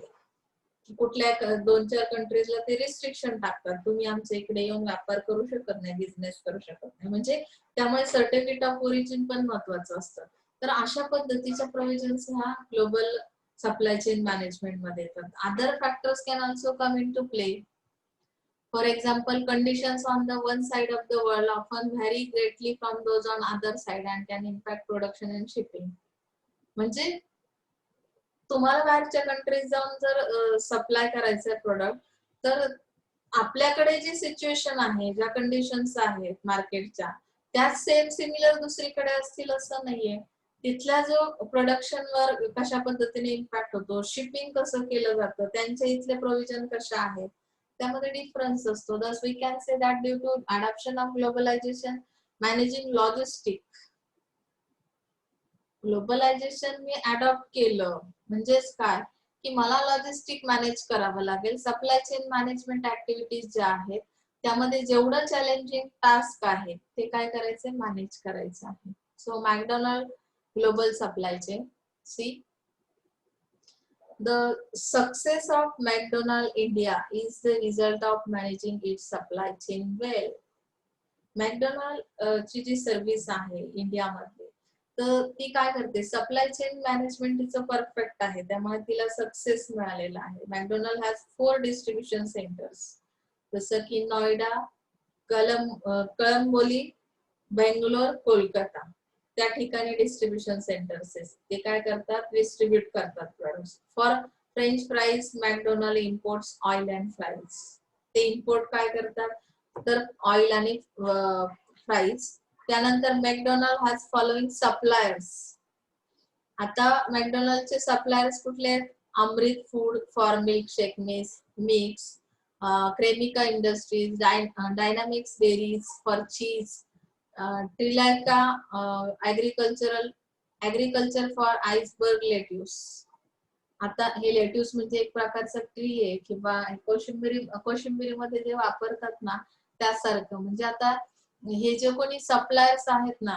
A: कुठल्या 2-4 कंट्रीजला ते रिस्ट्रिक्शन टाकतात, तुम्ही आमच्या इकडे येऊन व्यापार करू शकत नाही, बिझनेस करू शकत नाही, म्हणजे त्यामुळे सर्टिफिकेट ऑफ ओरिजिन पण महत्वाचं असतं. तर अशा पद्धतीच्या प्रोव्हिजन्स ह्या ग्लोबल सप्लाय चेन मॅनेजमेंट मध्ये येतात. Other factors can also come into play. For example, conditions on the one side of the world often vary greatly from those on other side and can impact production and shipping. म्हणजे तुम्हाला बाहेरच्या countries जाऊन जर supply करायचं आहे product, तर आपल्याकडे जी situation आहे, ज्या कंडिशन्स आहेत मार्केटच्या, त्याच सेम सिमिलर दुसरीकडे असतील असं नाहीये. तिथल्या जो प्रोडक्शनवर कशा पद्धतीने इम्पॅक्ट होतो, शिपिंग कसं केलं जातं, त्यांच्या इथले प्रोव्हिजन कशा आहेत, त्यामध्ये डिफरन्स असतो. Thus we can say that due to adoption of globalization, managing logistic, globalization मी अडॉप्ट केलं म्हणजेच काय की मला लॉजिस्टिक मॅनेज करावं लागेल. सप्लाय चेन मॅनेजमेंट ऍक्टिव्हिटीज ज्या आहेत त्यामध्ये जेवढं चॅलेंजिंग टास्क आहे ते काय करायचे, मॅनेज करायचं आहे. So McDonald global supply chain. See The success of McDonald India is the result of managing its supply chain well. McDonald ची जी सर्व्हिस आहे इंडियामध्ये, तर ती काय करते, सप्लाय चेन मॅनेजमेंट तिचं परफेक्ट आहे, त्यामुळे तिला सक्सेस मिळालेला आहे. मॅकडोनाल्ड हॅज 4 डिस्ट्रीब्युशन सेंटर्स, जसं की नोएडा, कळंबोली, बेंगलोर, कोलकाता, त्या ठिकाणी डिस्ट्रीब्युशन सेंटर्स आहेत. ते काय करतात, डिस्ट्रीब्यूट करतात products. For French fries McDonald imports oil and fries. ते इम्पोर्ट काय करतात, तर ऑइल आणि फ्राईज. त्यानंतर मॅकडोनाल्ड हॅज फॉलोइंग सप्लायर्स. आता मॅकडोनाल्डचे सप्लायर्स कुठले आहेत, Amrit food for milkshake mix, Cremica industries, Dynamix dairies for cheese, ट्रिलाका ऍग्रिकल्चर फॉर आइसबर्ग लेट्यूस. आता हे लेट्यूस म्हणजे एक प्रकारचा ट्री आहे किंवा कोशिंबिरीमध्ये जे वापरतात ना त्यासारखं. म्हणजे आता हे जे कोणी सप्लायर्स आहेत ना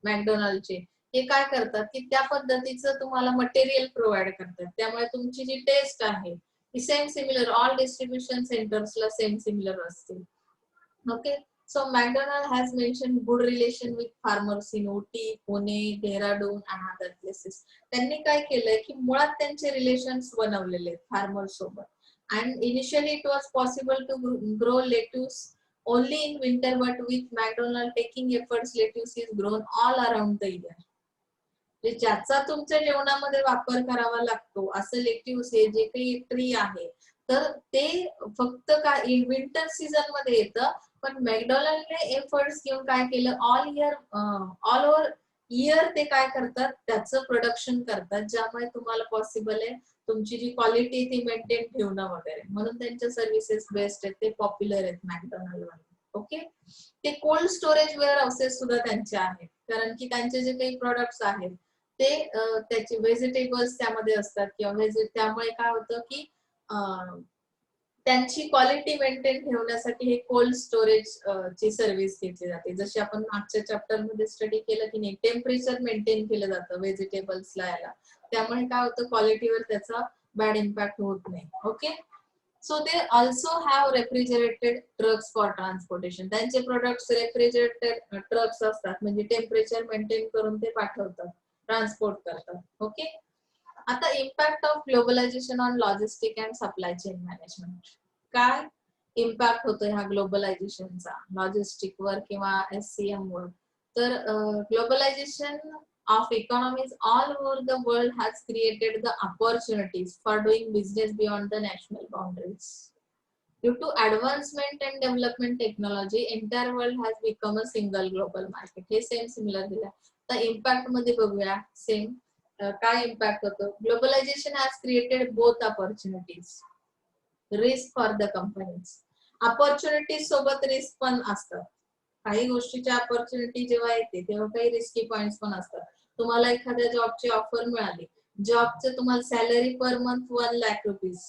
A: मॅकडोनाल्डचे, हे काय करतात की त्या पद्धतीचं तुम्हाला मटेरियल प्रोव्हाइड करतात, त्यामुळे तुमची जी टेस्ट आहे ती सेम सिमिलर ऑल डिस्ट्रीब्युशन सेंटर्सला सेम सिमिलर असते. Okay. So McDonald has mentioned good relation with farmers in Ooty, Pune, Dehradun and other places. त्यांनी काय केलंय की मुळात त्यांचे रिलेशन्स बनवलेले आहेत फार्मर्स सोबत. And initially it was possible to grow lettuce only in winter, but with McDonald taking efforts, lettuce is grown all around the year. ज्याचा तुमच्या जेवणामध्ये वापर करावा लागतो असं लेट्यूस हे जे काही ट्री आहे, तर ते फक्त काय विंटर सीझन मध्ये येतं. पण मॅकडोनाल्डने एफर्ट्स घेऊन काय केलं, ऑल ओव्हर इयर ते काय करतात, त्याचं प्रोडक्शन करतात, ज्यामुळे तुम्हाला पॉसिबल आहे तुमची जी क्वालिटी ती मेंटेन ठेवणं वगैरे. म्हणून त्यांच्या सर्व्हिसेस बेस्ट आहेत, ते पॉप्युलर आहेत मॅकडोनाल्ड मध्ये. ओके. ते कोल्ड स्टोरेज वेअर हाऊसेस सुद्धा त्यांचे आहेत, कारण की त्यांचे जे काही प्रोडक्ट्स आहेत ते त्याचे व्हेजिटेबल्स त्यामध्ये असतात किंवा त्यामुळे काय होतं की त्यांची क्वालिटी मेंटेन ठेवण्यासाठी हे कोल्ड स्टोरेज ची सर्व्हिस घेतली जाते. जशी आपण मागच्या चॅप्टर मध्ये स्टडी केलं की नाही, टेम्परेचर मेंटेन केलं जातं व्हेजिटेबल्सला याला, त्यामुळे काय होतं क्वालिटीवर त्याचा बॅड इम्पॅक्ट होत नाही. Okay. So they also have refrigerated trucks for transportation. त्यांचे प्रोडक्ट्स रेफ्रिजरेटेड ट्रक्स असतात, म्हणजे टेम्परेचर मेंटेन करून ते पाठवतात, ट्रान्सपोर्ट करतात. ओके. आता impact of globalisation on logistic and supply chain management. काय इम्पॅक्ट होतो ह्या ग्लोबलायझेशनचा लॉजिस्टिक वर किंवा SCM वर? तर globalisation of economies all over the world has created the opportunities for doing business beyond the national boundaries. Due to advancement and development technology, entire world has become a single global market. हे same similar दिला. तर impact मध्ये बघूया same काय impact होतो. Globalisation has created both opportunities, risk for the companies. Opportunities सोबत risk पण असतात. काही गोष्टीच्या अपॉर्च्युनिटी जेव्हा येते तेव्हा काही रिस्की पॉइंट्स पण असतात. तुम्हाला एखाद्या जॉबची ऑफर मिळाली, जॉबचं तुम्हाला salary per month 1 lakh rupees,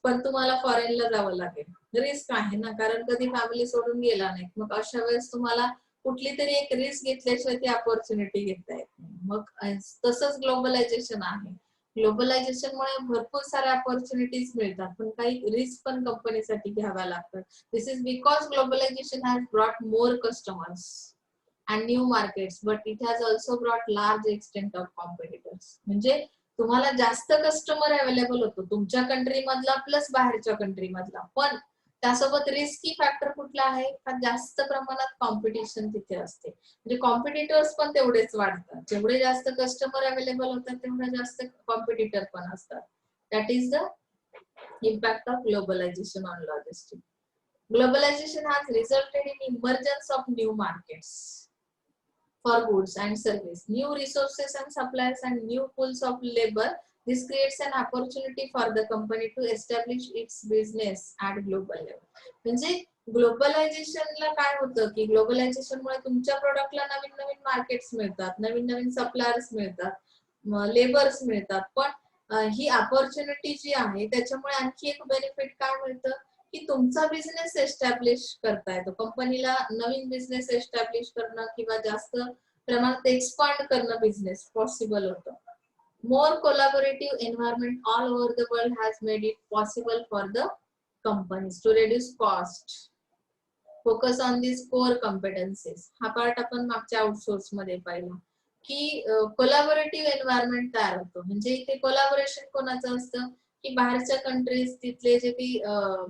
A: पण तुम्हाला फॉरेनला जावं लागेल, रिस्क आहे ना, कारण कधी फॅमिली सोडून गेला नाही. मग अशा वेळेस तुम्हाला कुठली तरी एक रिस्क घेतल्याशिवाय ती अपॉर्च्युनिटी घेता येत नाही. मग तसंच ग्लोबलायझेशन आहे. ग्लोबलायझेशनमुळे भरपूर साऱ्या अपॉर्च्युनिटीज मिळतात, पण काही रिस्क पण कंपनीसाठी घ्याव्या लागतात. This is because globalisation has brought more customers and new markets, but it has also brought large extent of competitors. म्हणजे तुम्हाला जास्त कस्टमर अवेलेबल होतो तुमच्या कंट्री मधला प्लस बाहेरच्या कंट्री मधला, पण त्यासोबत रिस्की फॅक्टर कुठला आहे का, जास्त प्रमाणात कॉम्पिटिशन तिथे असते. म्हणजे कॉम्पिटिटर्स पण तेवढेच वाढतात. जेवढे जास्त कस्टमर अवेलेबल होतात तेवढे जास्त कॉम्पिटिटर पण असतात. That is the impact of globalization on logistics. Globalization has resulted in emergence of new markets for goods and service, new resources and suppliers, and new pools of labor. This creates an opportunity for the company to establish its business at global level. म्हणजे ग्लोबलायझेशनला काय होतं की ग्लोबलायझेशनमुळे तुमच्या प्रोडक्टला नवीन नवीन markets मिळतात, नवीन नवीन suppliers मिळतात, labours मिळतात. पण ही opportunity जी आहे त्याच्यामुळे आणखी एक बेनिफिट काय मिळतं की तुमचा बिझनेस एस्टॅब्लिश करता येतो. कंपनीला नवीन बिझनेस एस्टॅब्लिश करणं किंवा जास्त प्रमाणात एक्सपांड करणं बिझनेस पॉसिबल होतं. More collaborative environment all over the world has made it possible for the companies to reduce cost. Focus on this core competencies. हा पार्ट आपण मागच्या आउटसोर्स मध्ये पाहिला की कोलॅबोरेटिव्ह एन्व्हायरमेंट तयार होतो. म्हणजे इथे कोलॅबोरेशन कोणाचं असतं की बाहेरच्या कंट्रीज तिथले जे की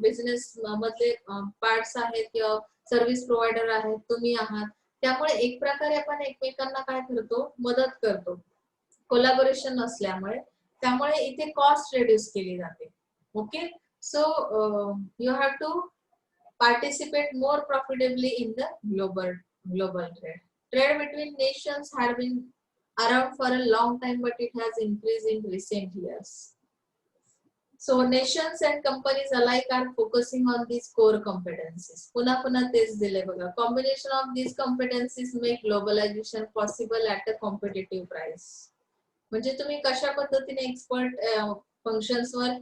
A: बिझनेस मधले पार्ट्स आहेत किंवा सर्व्हिस प्रोव्हायडर आहेत, तुम्ही आहात, त्यामुळे एक प्रकारे आपण एकमेकांना काय करतो, मदत करतो कोलॅबोरेशन असल्यामुळे. त्यामुळे इथे कॉस्ट रिड्यूस केली जाते. Okay, so you have to participate more profitably in the global trade. Trade between nations had been around for a long time, but it has increased in recent years. So nations and companies alike are focusing on these core competencies. पुन्हा पुन्हा तेच दिले बघा. Combination of these competencies make globalization possible at a competitive price. म्हणजे तुम्ही कशा पद्धतीने expert फंक्शन्सवर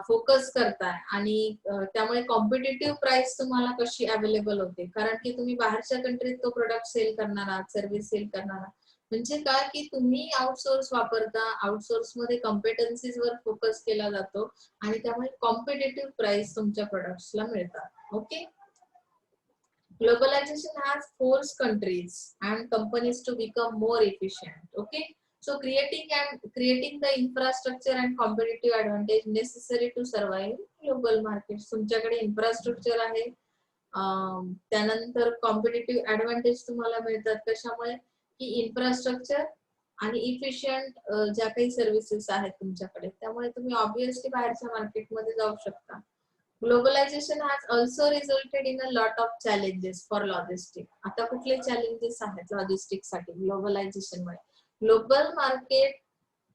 A: focus करताय आणि त्यामुळे कॉम्पिटिटिव्ह प्राइस तुम्हाला कशी अवेलेबल होते, कारण की तुम्ही बाहेरच्या कंट्रीत तो प्रोडक्ट सेल करणार आहात, सर्व्हिस सेल करणार आहात. म्हणजे काय की तुम्ही आउटसोर्स वापरता, आउटसोर्स मध्ये कॉम्पिटन्सीज वर फोकस केला जातो आणि त्यामुळे कॉम्पिटिटिव्ह प्राइस तुमच्या प्रोडक्ट्सला मिळतात. Okay, globalization has forced countries and companies to become more efficient. Okay, so creating the infrastructure and competitive advantage necessary to survive global markets. तुमच्याकडे इन्फ्रास्ट्रक्चर आहे, त्यानंतर कॉम्पिटिटिव्ह ऍडव्हान्टेज तुम्हाला मिळतात. कशामुळे की इन्फ्रास्ट्रक्चर आणि इफिशियंट ज्या काही सर्व्हिसेस आहेत तुमच्याकडे, त्यामुळे तुम्ही ऑब्विसली बाहेरच्या मार्केटमध्ये जाऊ शकता. Globalization has also resulted in a lot of challenges for logistics. आता कुठले challenges आहेत logistics साठी globalization मुळे? Global market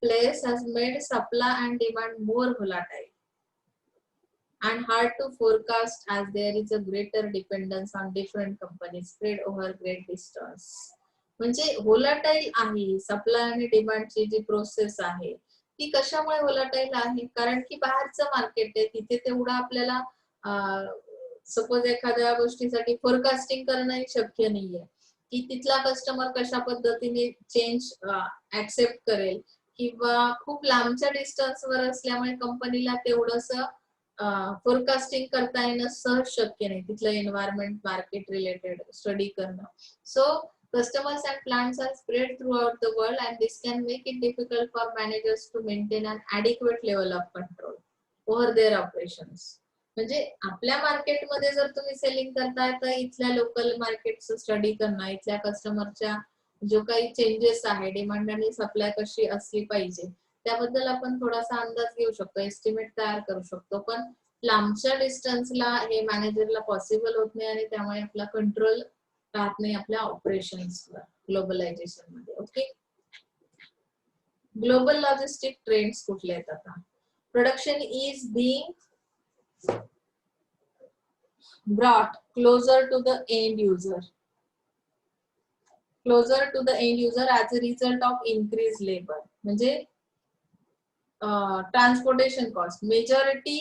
A: place has made supply and demand more volatile and hard to forecast as there is a greater dependence on different companies spread over great distance. म्हणजे volatile आहे supply आणि डिमांडची जी process आहे ती कशामुळे volatile आहे, कारण की बाहेरचं मार्केट आहे, तिथे तेवढं आपल्याला सपोज एखाद्या गोष्टीसाठी फोरकास्टिंग करणं शक्य नाहीये की तिथला कस्टमर कशा पद्धतीने चेंज ऍक्सेप्ट करेल, किंवा खूप लांबच्या डिस्टन्सवर असल्यामुळे कंपनीला तेवढंसं फोरकास्टिंग करता येणं सहज शक्य नाही, तिथलं एन्व्हायरमेंट मार्केट रिलेटेड स्टडी करणं. So customers and plants are spread throughout the world and this can make it difficult for managers to maintain an adequate level of control over their operations. म्हणजे आपल्या मार्केटमध्ये जर तुम्ही selling करताय तर इथल्या local मार्केटचं स्टडी करणं, इथल्या कस्टमरच्या जो काही चेंजेस आहे, डिमांड आणि सप्लाय कशी असली पाहिजे त्याबद्दल आपण थोडासा अंदाज घेऊ शकतो, एस्टिमेट तयार करू शकतो. पण लांबच्या डिस्टन्सला हे मॅनेजरला पॉसिबल होत नाही आणि त्यामुळे आपला कंट्रोल राहत नाही आपल्या ऑपरेशन्सवर ग्लोबलायझेशन मध्ये. ओके, ग्लोबल लॉजिस्टिक ट्रेंड्स कुठले आहेत आता? Production is being brought closer to the end user, closer to the end user as a result of increase labour. म्हणजे transportation cost. Majority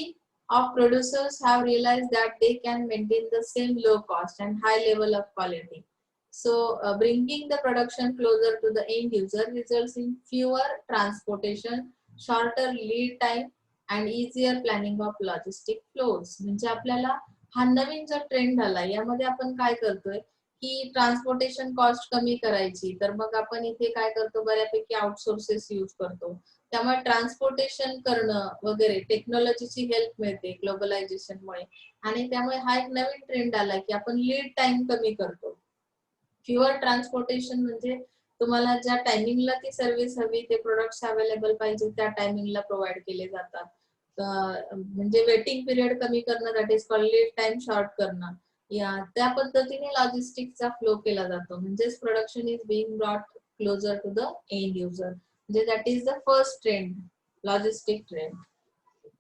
A: of producers have realized that they can maintain the same low cost and high level of quality. So bringing the production closer to the end user results in fewer transportation, shorter lead time and easier planning of logistic flows. म्हणजे आपल्याला हा नवीन जो trend आला यामध्ये आपण काय करतोय की ट्रान्सपोर्टेशन कॉस्ट कमी करायची, तर मग आपण इथे काय करतो, बऱ्यापैकी आउटसोर्सेस यूज करतो. त्यामुळे ट्रान्सपोर्टेशन करणं वगैरे टेक्नॉलॉजीची हेल्प मिळते ग्लोबलायझेशनमुळे आणि त्यामुळे हा एक नवीन ट्रेंड आला की आपण लीड टाइम कमी करतो. फ्युअर ट्रान्सपोर्टेशन म्हणजे तुम्हाला ज्या टायमिंगला ती सर्व्हिस हवी, ते प्रोडक्ट्स अवेलेबल पाहिजे त्या टायमिंगला प्रोव्हाइड केले जातात. म्हणजे वेटिंग पिरियड कमी करणं, that is called lead time short करणं. या त्या पद्धतीने लॉजिस्टिक्सचा फ्लो केला जातो. म्हणजेच production is being brought closer to the end user. म्हणजे that is the first trend, logistic trend.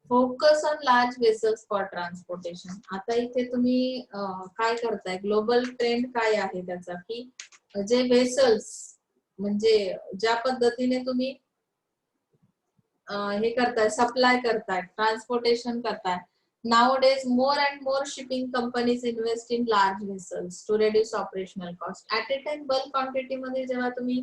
A: Focus on large vessels for transportation. आता इथे तुम्ही काय करताय, ग्लोबल ट्रेंड काय आहे त्याचा की जे वेसल्स म्हणजे ज्या पद्धतीने तुम्ही हे करताय, सप्लाय करताय, ट्रान्सपोर्टेशन करताय. Nowadays, more and more shipping companies invest in large vessels to reduce operational cost. At a time, bulk quantity मध्ये जेव्हा तुम्ही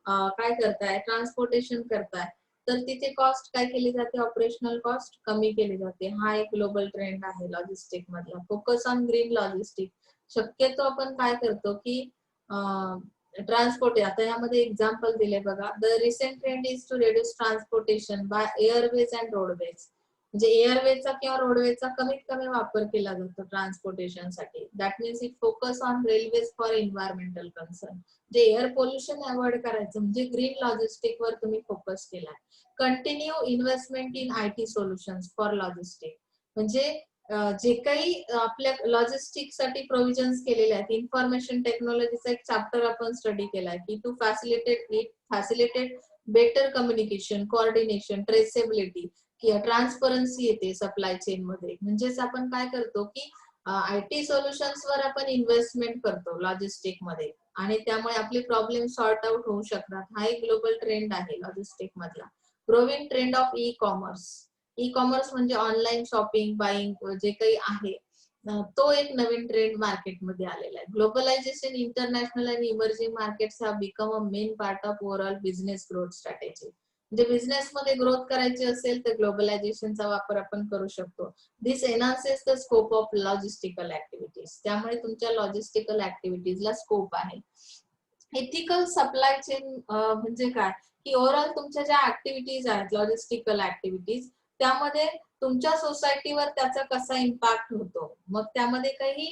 A: काय करताय, ट्रान्सपोर्टेशन करताय, तर तिथे कॉस्ट काय केली जाते, ऑपरेशनल कॉस्ट कमी केली जाते. हा एक ग्लोबल ट्रेंड आहे लॉजिस्टिक मधला. Focus on green logistic. शक्यतो आपण काय करतो की ट्रान्सपोर्ट, आता यामध्ये एक्झाम्पल दिले बघा. The recent trend is to reduce transportation by airways and roadways. म्हणजे एअरवेचा किंवा रोडवेचा कमीत कमी वापर केला जातो ट्रान्सपोर्टेशन साठी. That means it focus on railways for environmental concern. जे एअर पोल्युशन अवॉइड करायचं म्हणजे ग्रीन लॉजिस्टिक वर तुम्ही फोकस केलाय. Continue investment in IT solutions for logistic. म्हणजे जे काही आपल्या लॉजिस्टिक साठी प्रोव्हिजन्स केलेले आहेत. इन्फॉर्मेशन टेक्नॉलॉजीचा एक चॅप्टर आपण स्टडी केलाय की to facilitate better communication, coordination, traceability, transparency येते सप्लाय चेन मध्ये. म्हणजेच आपण काय करतो की IT सोल्युशन्स वर आपण इन्व्हेस्टमेंट करतो लॉजिस्टिक मध्ये आणि त्यामुळे आपले प्रॉब्लेम सॉर्ट आउट होऊ शकतात. हा एक ग्लोबल ट्रेंड आहे लॉजिस्टिक मधला. Growing trend of e commerce. E commerce म्हणजे ऑनलाईन शॉपिंग, बाईंग जे काही आहे तो एक नवीन ट्रेंड मार्केटमध्ये आलेला आहे. ग्लोबलायझेशन, इंटरनॅशनल आणि emerging markets have become a main part of overall business growth strategy. म्हणजे बिझनेस मध्ये ग्रोथ करायची असेल तर ग्लोबलायझेशनचा वापर आपण करू शकतो. This enhances the scope of logistical activities. त्यामुळे तुमच्या लॉजिस्टिकल ऍक्टिव्हिटीजला स्कोप आहे. एथिकल सप्लाय चेन म्हणजे काय की ओव्हरऑल तुमच्या ज्या ऍक्टिव्हिटीज आहेत लॉजिस्टिकल ऍक्टिव्हिटीज त्यामध्ये तुमच्या सोसायटीवर त्याचा कसा इम्पॅक्ट होतो. मग त्यामध्ये काही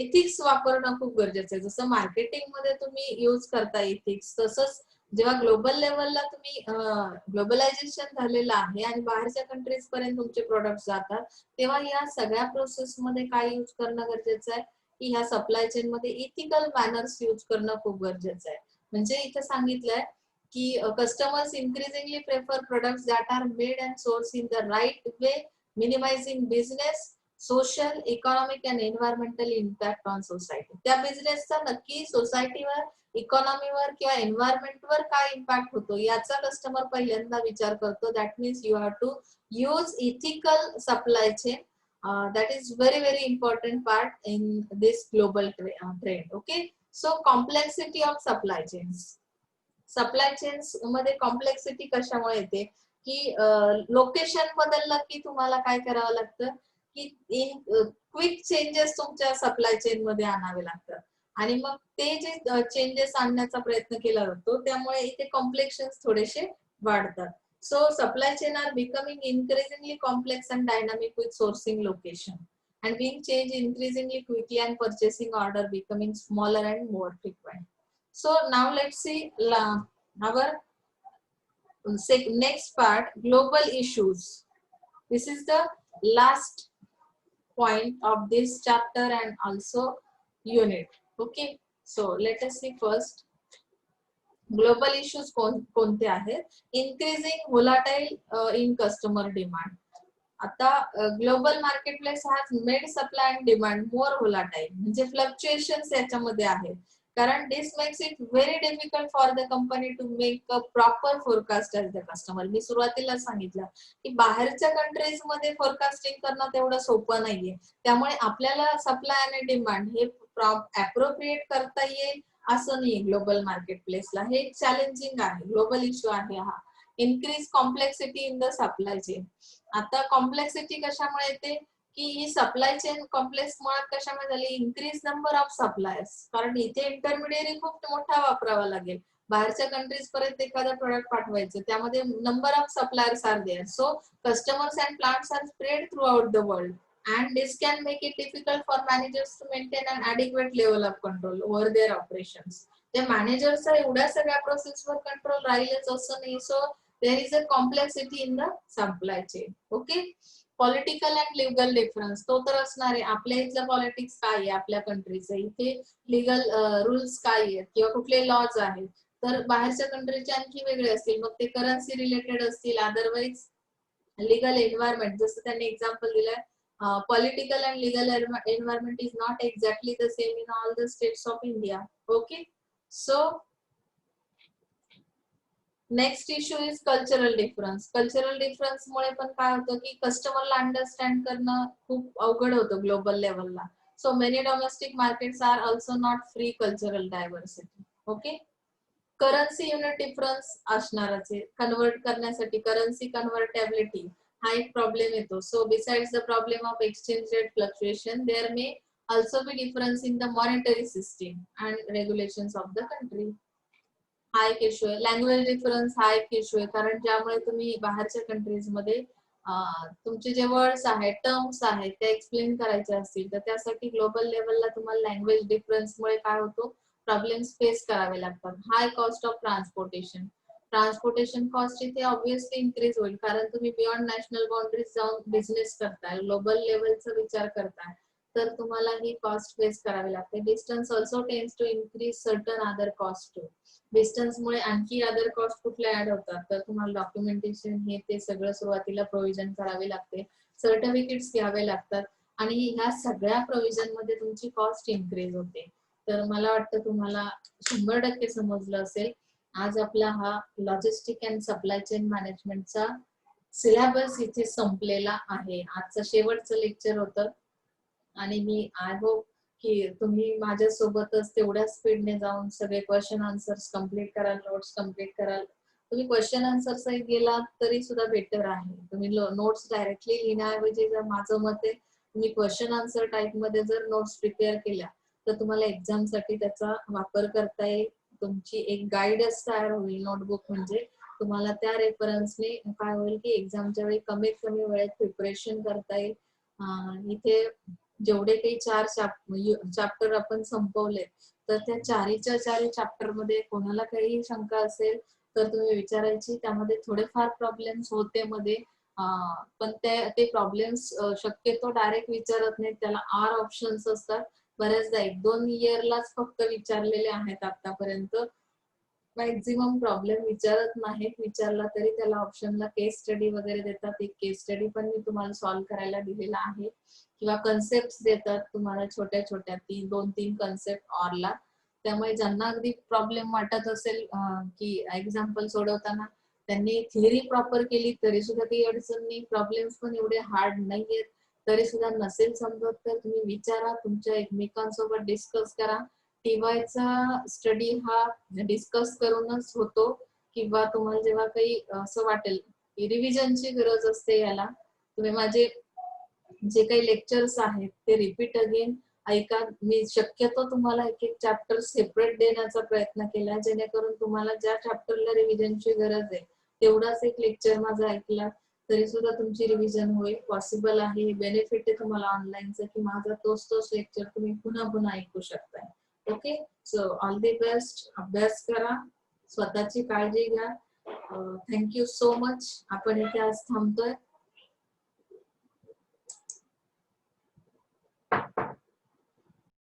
A: एथिक्स वापरणं खूप गरजेचं आहे. जसं मार्केटिंग मध्ये तुम्ही यूज करता एथिक्स, तसंच जेव्हा ग्लोबल लेवलला तुम्ही ग्लोबलायझेशन झालेलं आहे आणि बाहेरच्या कंट्रीज पर्यंत तुमचे प्रोडक्ट जातात तेव्हा या सगळ्या प्रोसेस मध्ये काय यूज करणं गरजेचं आहे की ह्या सप्लाय चेन मध्ये इथिकल मॅनर्स यूज करणं खूप गरजेचं आहे. म्हणजे इथे सांगितलंय की customers increasingly prefer products that are made and sourced in the right way, minimizing business, social, economic and environmental impact on society. त्या बिझनेसचा नक्की सोसायटीवर, इकॉनॉमीवर किंवा एन्व्हायरमेंटवर काय इम्पॅक्ट होतो याचा कस्टमर पहिल्यांदा विचार करतो. That means you have to use ethical supply chain. That is very very important part in this global trend. Okay, so complexity of supply chains. Supply chains मध्ये कॉम्प्लेक्सिटी कशामुळे येते की लोकेशन बदललं की तुम्हाला काय करावं लागतं की क्विक चेंजेस तुमच्या सप्लाय चेन मध्ये आणावे लागतात आणि मग ते जे चेंजेस आणण्याचा प्रयत्न केला जातो त्यामुळे इथे कॉम्प्लेक्शन्स थोडेसे वाढतात. So supply chain are becoming increasingly complex and dynamic with sourcing location and being changed increasingly quickly and purchasing order becoming smaller and more frequent. So now let's see our next part, global issues. This is the last point of this chapter and also unit. Okay, so let us see first global issues कोणते आहेत. increasing volatile in customer demand. आता global marketplace has made supply and demand more volatile. म्हणजे fluctuations याच्यामध्ये आहेत कारण this makes it very difficult for the company to make a proper forecast as the customer. मी सुरुवातीला सांगितलं की बाहेरच्या कंट्रीज मध्ये फोरकास्टिंग करणं तेवढं सोपं नाहीये. त्यामुळे आपल्याला सप्लाय आणि डिमांड हे अप्रोप्रिएट करता येईल असं नाही ग्लोबल मार्केटप्लेसला. हे चॅलेंजिंग आहे, ग्लोबल इश्यू आहे हा. Increase complexity in the supply chain. आता कॉम्प्लेक्सिटी कशामुळे येते की ही सप्लाय चेन कॉम्प्लेक्स मुळात कशामुळे झाली, इन्क्रीज नंबर ऑफ सप्लायर्स. कारण इथे इंटरमिडियरी खूप मोठा वापरावा लागेल. बाहेरच्या कंट्रीज पर्यंत एखादा प्रोडक्ट पाठवायचं त्यामध्ये number of suppliers are there. So customers and plants are spread throughout the world and this can make it difficult for managers to maintain an adequate level of control over their operations. त्या मॅनेजरचा एवढ्या सगळ्या प्रोसेसवर control राहीलच असं नाही. So there is a complexity in the supply chain. Okay, political and legal difference तो तर असणार आहे. आपल्या इथलं पॉलिटिक्स काय आहे, आपल्या कंट्रीचं इथे लिगल रूल्स काय आहेत किंवा कुठले लॉज आहेत, तर बाहेरच्या कंट्रीचे आणखी वेगळे असतील. मग ते करन्सी रिलेटेड असतील, अदरवाईज लिगल एन्व्हायरमेंट. जसं त्यांनी एक्झाम्पल दिलंय, political and legal environment is not exactly the same in all the states of India. Okay, so next issue is cultural difference. Cultural difference मुळे पण काय होतं की कस्टमरला अंडरस्टँड करणं खूप अवघड होतं ग्लोबल लेवलला. So many domestic markets are also not free cultural diversity. Okay, currency unit difference असणारच आहे. कन्वर्ट करण्यासाठी करन्सी कन्व्हर्टेबिलिटी हा एक प्रॉब्लेम येतो. So besides the problem of exchange rate fluctuation there may also be difference in the monetary system and regulations of the country. हा एक issue आहे. Language difference हा एक इश्यू आहे, कारण ज्यामुळे तुम्ही बाहेरच्या कंट्रीज मध्ये तुमचे जे वर्ड्स आहेत, टर्म्स आहेत, ते एक्सप्लेन करायचे असतील तर त्यासाठी ग्लोबल लेवलला तुम्हाला लँग्वेज डिफरन्समुळे काय होतो, प्रॉब्लेम्स फेस करावे लागतात. High cost of transportation, transportation cost इथे ऑब्व्हियसली इन्क्रीज होईल, कारण तुम्ही बियॉन्ड नॅशनल बाउंड्रीज जाऊन बिझनेस करताय, ग्लोबल लेवलचा विचार करताय, तर तुम्हाला ही कॉस्ट फेस करावी लागते. Distance also tends to increase certain other cost too. Distance मुळे आणखी अदर कॉस्ट कुठल्या ऍड होतात, तर तुम्हाला डॉक्युमेंटेशन हे ते सगळं सुरुवातीला प्रोव्हिजन करावे लागते, सर्टिफिकेट्स घ्यावे लागतात आणि ह्या सगळ्या प्रोव्हिजन मध्ये तुमची कॉस्ट इन्क्रीज होते. तर मला वाटतं तुम्हाला 100% समजलं असेल. आज आपला हा लॉजिस्टिक अँड सप्लाय चेन मॅनेजमेंटचा सिलेबस इथे संपलेला आहे. आजचं शेवटचं लेक्चर होतं आणि मी आय होप की तुम्ही माझ्यासोबतच तेवढ्या स्पीडने जाऊन सगळे क्वेश्चन आन्सर्स कम्प्लीट कराल, नोट्स कम्प्लीट कराल. तुम्ही क्वेश्चन आन्सर्स गेला तरी सुद्धा बेटर आहे. तुम्ही नोट्स डायरेक्टली लिहिण्याऐवजी जर माझं मत आहे तुम्ही क्वेश्चन आन्सर टाइप मध्ये जर नोट्स प्रिपेअर केल्या तर तुम्हाला एक्झाम साठी त्याचा वापर करता येईल. तुमची एक गाईडच तयार होईल नोटबुक, म्हणजे तुम्हाला त्या रेफरन्सने काय होईल की एक्झामच्या वेळी कमीत कमी वेळेत प्रिपरेशन करता येईल. इथे जेवढे काही 4 चॅप्टर आपण संपवले, तर त्या चारी चॅप्टर मध्ये कोणाला काही शंका असेल तर तुम्ही विचारायची. त्यामध्ये थोडेफार प्रॉब्लेम्स होते मध्ये, पण ते प्रॉब्लेम्स शक्यतो डायरेक्ट विचारत नाहीत, त्याला आर ऑप्शन्स असतात. बऱ्याचदा 1-2 इयरलाच फक्त विचारलेले आहेत आतापर्यंत. मॅक्झिमम प्रॉब्लेम विचारत नाहीत, विचारला तरी त्याला ऑप्शनला केस स्टडी वगैरे देतात. एक केस स्टडी पण मी तुम्हाला सॉल्व्ह करायला दिलेला आहे, किंवा कन्सेप्ट देतात तुम्हाला छोट्या छोट्या 2-3 कन्सेप्ट ऑरला. त्यामुळे ज्यांना अगदी प्रॉब्लेम वाटत असेल की एक्झाम्पल सोडवताना त्यांनी थिअरी प्रॉपर केली तरी सुद्धा काही अडचण नाही, प्रॉब्लेम्स पण एवढे हार्ड नाहीयेत, तरी सुद्धा नसेल समजत तर तुम्ही विचारा, तुमच्या एकमेकांसोबत डिस्कस करा. टीवायचा स्टडी हा डिस्कस करूनच होतो, किंवा तुम्हाला जेव्हा काही असं वाटेल की रिव्हिजनची गरज असते याला, तुम्ही माझे जे काही लेक्चर्स आहेत ते रिपीट अगेन ऐका. मी शक्यतो तुम्हाला एक एक चॅप्टर सेपरेट देण्याचा प्रयत्न केला, जेणेकरून तुम्हाला ज्या चॅप्टरला रिव्हिजनची गरज आहे तेवढाच एक लेक्चर माझा ऐकला तरी सुद्धा तुमची रिव्हिजन होईल. पॉसिबल आहे, बेनिफिट आहे तुम्हाला ऑनलाईनचं की माझा तोच लेक्चर तुम्ही पुन्हा पुन्हा ऐकू शकताय. Okay, so all the best. अभ्यास करा, स्वतःची काळजी घ्या. Thank you so much. आपण इथे आज थांबतोय.